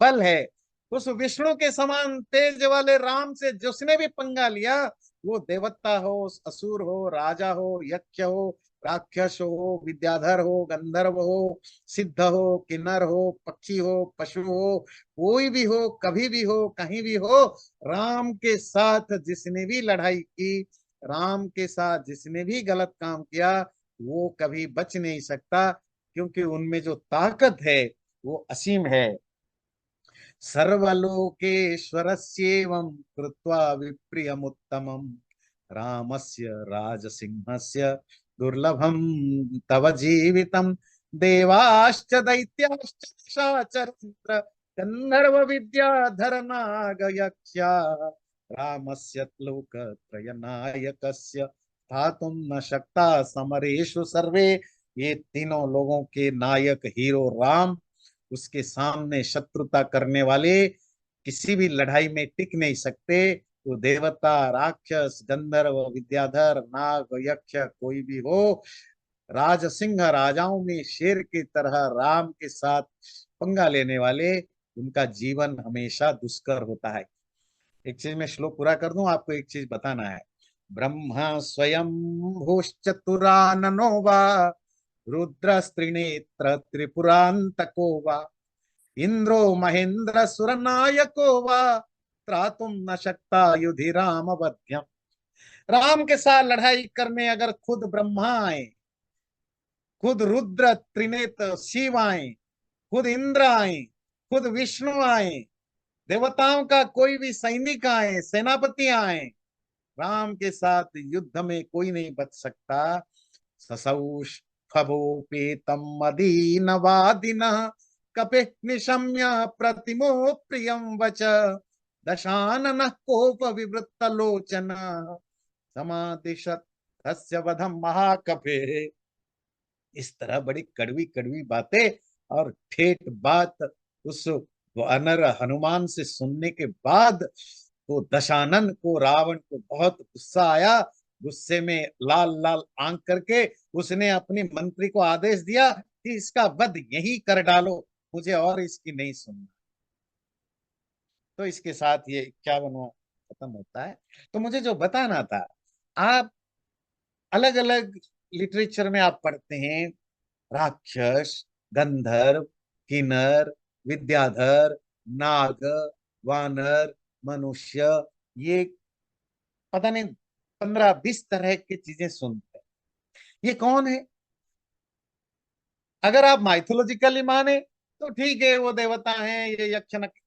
बल है, उस विष्णु के समान तेज वाले राम से जिसने भी पंगा लिया, वो देवता हो, असुर हो, राजा हो, यक्ष हो, राक्षस हो, विद्याधर हो, गंधर्व हो, सिद्ध हो, किन्नर हो, पक्षी हो, पशु हो, कोई भी हो, कभी भी हो, कहीं भी हो, राम के साथ जिसने भी लड़ाई की, राम के साथ जिसने भी गलत काम किया, वो कभी बच नहीं सकता, क्योंकि उनमें जो ताकत है वो असीम है। सर्वलोकेश्वरस्येवं कृत्वा विप्रियमुत्तमं रामस्य राजसिंहस्य दुर्लभं तव जीवितं देवाश्च दैत्याश्च शाचरेन्द्र गन्धर्व विद्याधर नागयक्षा रामस्य लोकत्रयनायकस्य स्थातुं न शक्ता समरेषु सर्वे। ये तीनों लोगों के नायक हीरो राम, उसके सामने शत्रुता करने वाले किसी भी लड़ाई में टिक नहीं सकते। तो देवता, राक्षस, गंधर्व, विद्याधर, नाग, यक्ष कोई भी हो, राजसिंह राजाओं में शेर की तरह राम के साथ पंगा लेने वाले, उनका जीवन हमेशा दुष्कर होता है। एक चीज मैं श्लोक पूरा कर दूं, आपको एक चीज बताना है। ब्रह्मा स्वयं भूश्चतुराननो वा रुद्रस्त्रिनेत्र त्रिपुरांतको वा इंद्रो महेंद्र सुरनायको वा त्रातुम न शक्ता युधि राम वध्यम। राम के साथ लड़ाई करने अगर खुद ब्रह्मा आए, खुद रुद्र त्रिनेत्र शिव आए, खुद इंद्र आए, खुद विष्णु आए, देवताओं का कोई भी सैनिक आए, सेनापति आए, राम के साथ युद्ध में कोई नहीं बच सकता। ससौष खबोपेतम मदीनवादिनः कपिः निशम्य प्रतिमो प्रियं वच दशाननः कोप विवृत्त लोचन समादिशत तस्य वधम महाकपे। इस तरह बड़ी कड़वी कड़वी बातें और ठेठ बात उस वानर हनुमान से सुनने के बाद तो दशानन को, रावण को बहुत गुस्सा आया। गुस्से में लाल लाल आंख करके उसने अपने मंत्री को आदेश दिया कि इसका वध यही कर डालो, मुझे और इसकी नहीं सुनना। तो इसके साथ ये 51वां खत्म होता है। तो मुझे जो बताना था, आप अलग अलग लिटरेचर में आप पढ़ते हैं राक्षस, गंधर्व, किन्नर, विद्याधर, नाग, वानर, मनुष्य, ये पता नहीं 15-20 तरह की चीजें सुनते हैं। ये कौन है? अगर आप माइथोलॉजिकली माने तो ठीक है, वो देवता हैं, ये यक्ष नक्ष।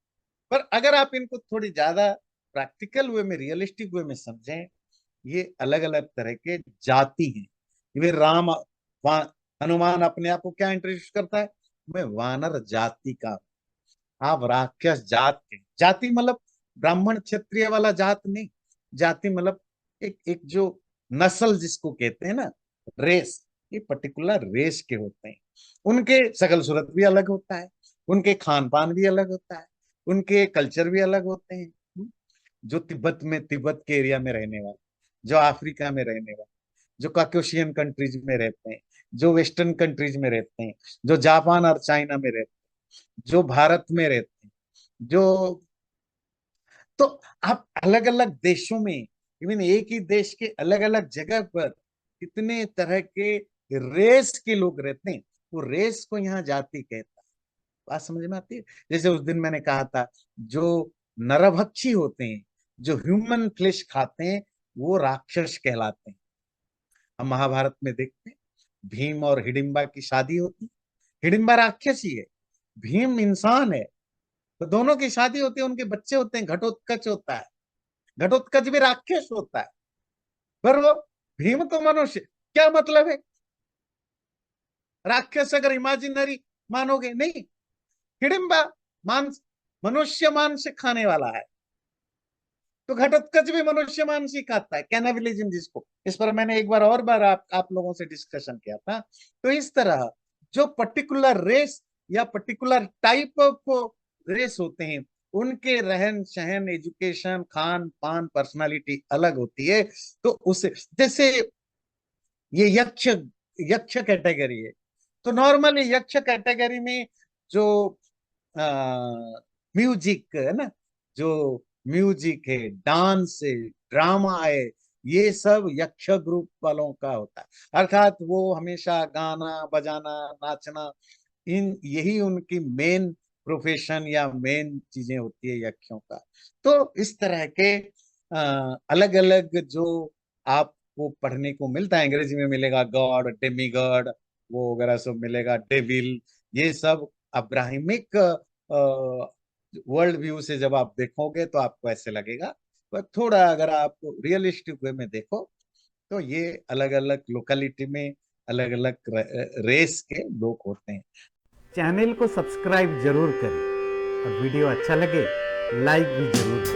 पर अगर आप इनको थोड़ी ज्यादा प्रैक्टिकल वे में, रियलिस्टिक वे में समझें, ये अलग अलग तरह के जाति हैं। वे राम हनुमान अपने आप को क्या इंट्रोड्यूस करता है, मैं वानर जाति का, आप राक्षस जात के। जाति मतलब ब्राह्मण क्षत्रिय वाला जात नहीं, जाति मतलब एक एक जो नस्ल जिसको कहते हैं ना, रेस, ये पर्टिकुलर रेस के होते हैं। उनके शकल सूरत भी अलग होता है, उनके खान पान भी अलग होता है, उनके कल्चर भी अलग होते हैं। जो तिब्बत में, तिब्बत के एरिया में रहने वाले, जो अफ्रीका में रहने वाले, जो काकोशियन कंट्रीज में रहते हैं, जो वेस्टर्न कंट्रीज में रहते हैं, जो जापान और चाइना में रहते हैं, जो भारत में रहते हैं, जो, तो आप अलग अलग देशों में, इवन एक ही देश के अलग अलग जगह पर इतने तरह के रेस के लोग रहते हैं। वो रेस को यहाँ जाति कहता है। बात समझ में आती है? जैसे उस दिन मैंने कहा था, जो नरभक्षी होते हैं, जो ह्यूमन फ्लेश खाते हैं, वो राक्षस कहलाते हैं। हम महाभारत में देखते हैं, भीम और हिडिंबा की शादी होती, हिडिंबा राक्षसी है, भीम इंसान है, तो दोनों की शादी होती है, उनके बच्चे होते हैं, घटोत्कच होता है, घटोत्कच भी राक्षस होता है, पर वो भीम तो मनुष्य, क्या मतलब है? राक्षस अगर इमेजिनरी मानोगे, नहीं, हिडिंबा मांस, मनुष्य मांस खाने वाला है, तो घटोत्कच भी मनुष्य मांस ही खाता है, कैनाबिलिज्म जिसको, इस पर मैंने एक बार और बार आप लोगों से डिस्कशन किया था। तो इस तरह जो पर्टिकुलर रेस या पर्टिकुलर टाइप ऑफ रेस होते हैं, उनके रहन सहन, एजुकेशन, खान पान, पर्सनालिटी अलग होती है। तो उसे, जैसे ये यक्ष, यक्ष कैटेगरी है, तो नॉर्मली यक्ष कैटेगरी में जो म्यूजिक है ना, जो म्यूजिक है, डांस है, ड्रामा है, ये सब यक्ष ग्रुप वालों का होता है। अर्थात वो हमेशा गाना बजाना, नाचना, इन यही उनकी मेन प्रोफेशन या मेन चीजें होती है यक्षों का। तो इस तरह के अलग अलग जो आपको पढ़ने को मिलता है, अंग्रेजी में मिलेगा गॉड, डेमी गॉड, वो वगैरह सब मिलेगा, डेविल, ये सब अब्राहिमिक वर्ल्ड व्यू से जब आप देखोगे तो आपको ऐसे लगेगा। पर थोड़ा अगर आप रियलिस्टिक वे में देखो तो ये अलग अलग लोकेलिटी में अलग अलग रेस के लोग होते हैं। चैनल को सब्सक्राइब जरूर करें और वीडियो अच्छा लगे लाइक भी जरूर करें।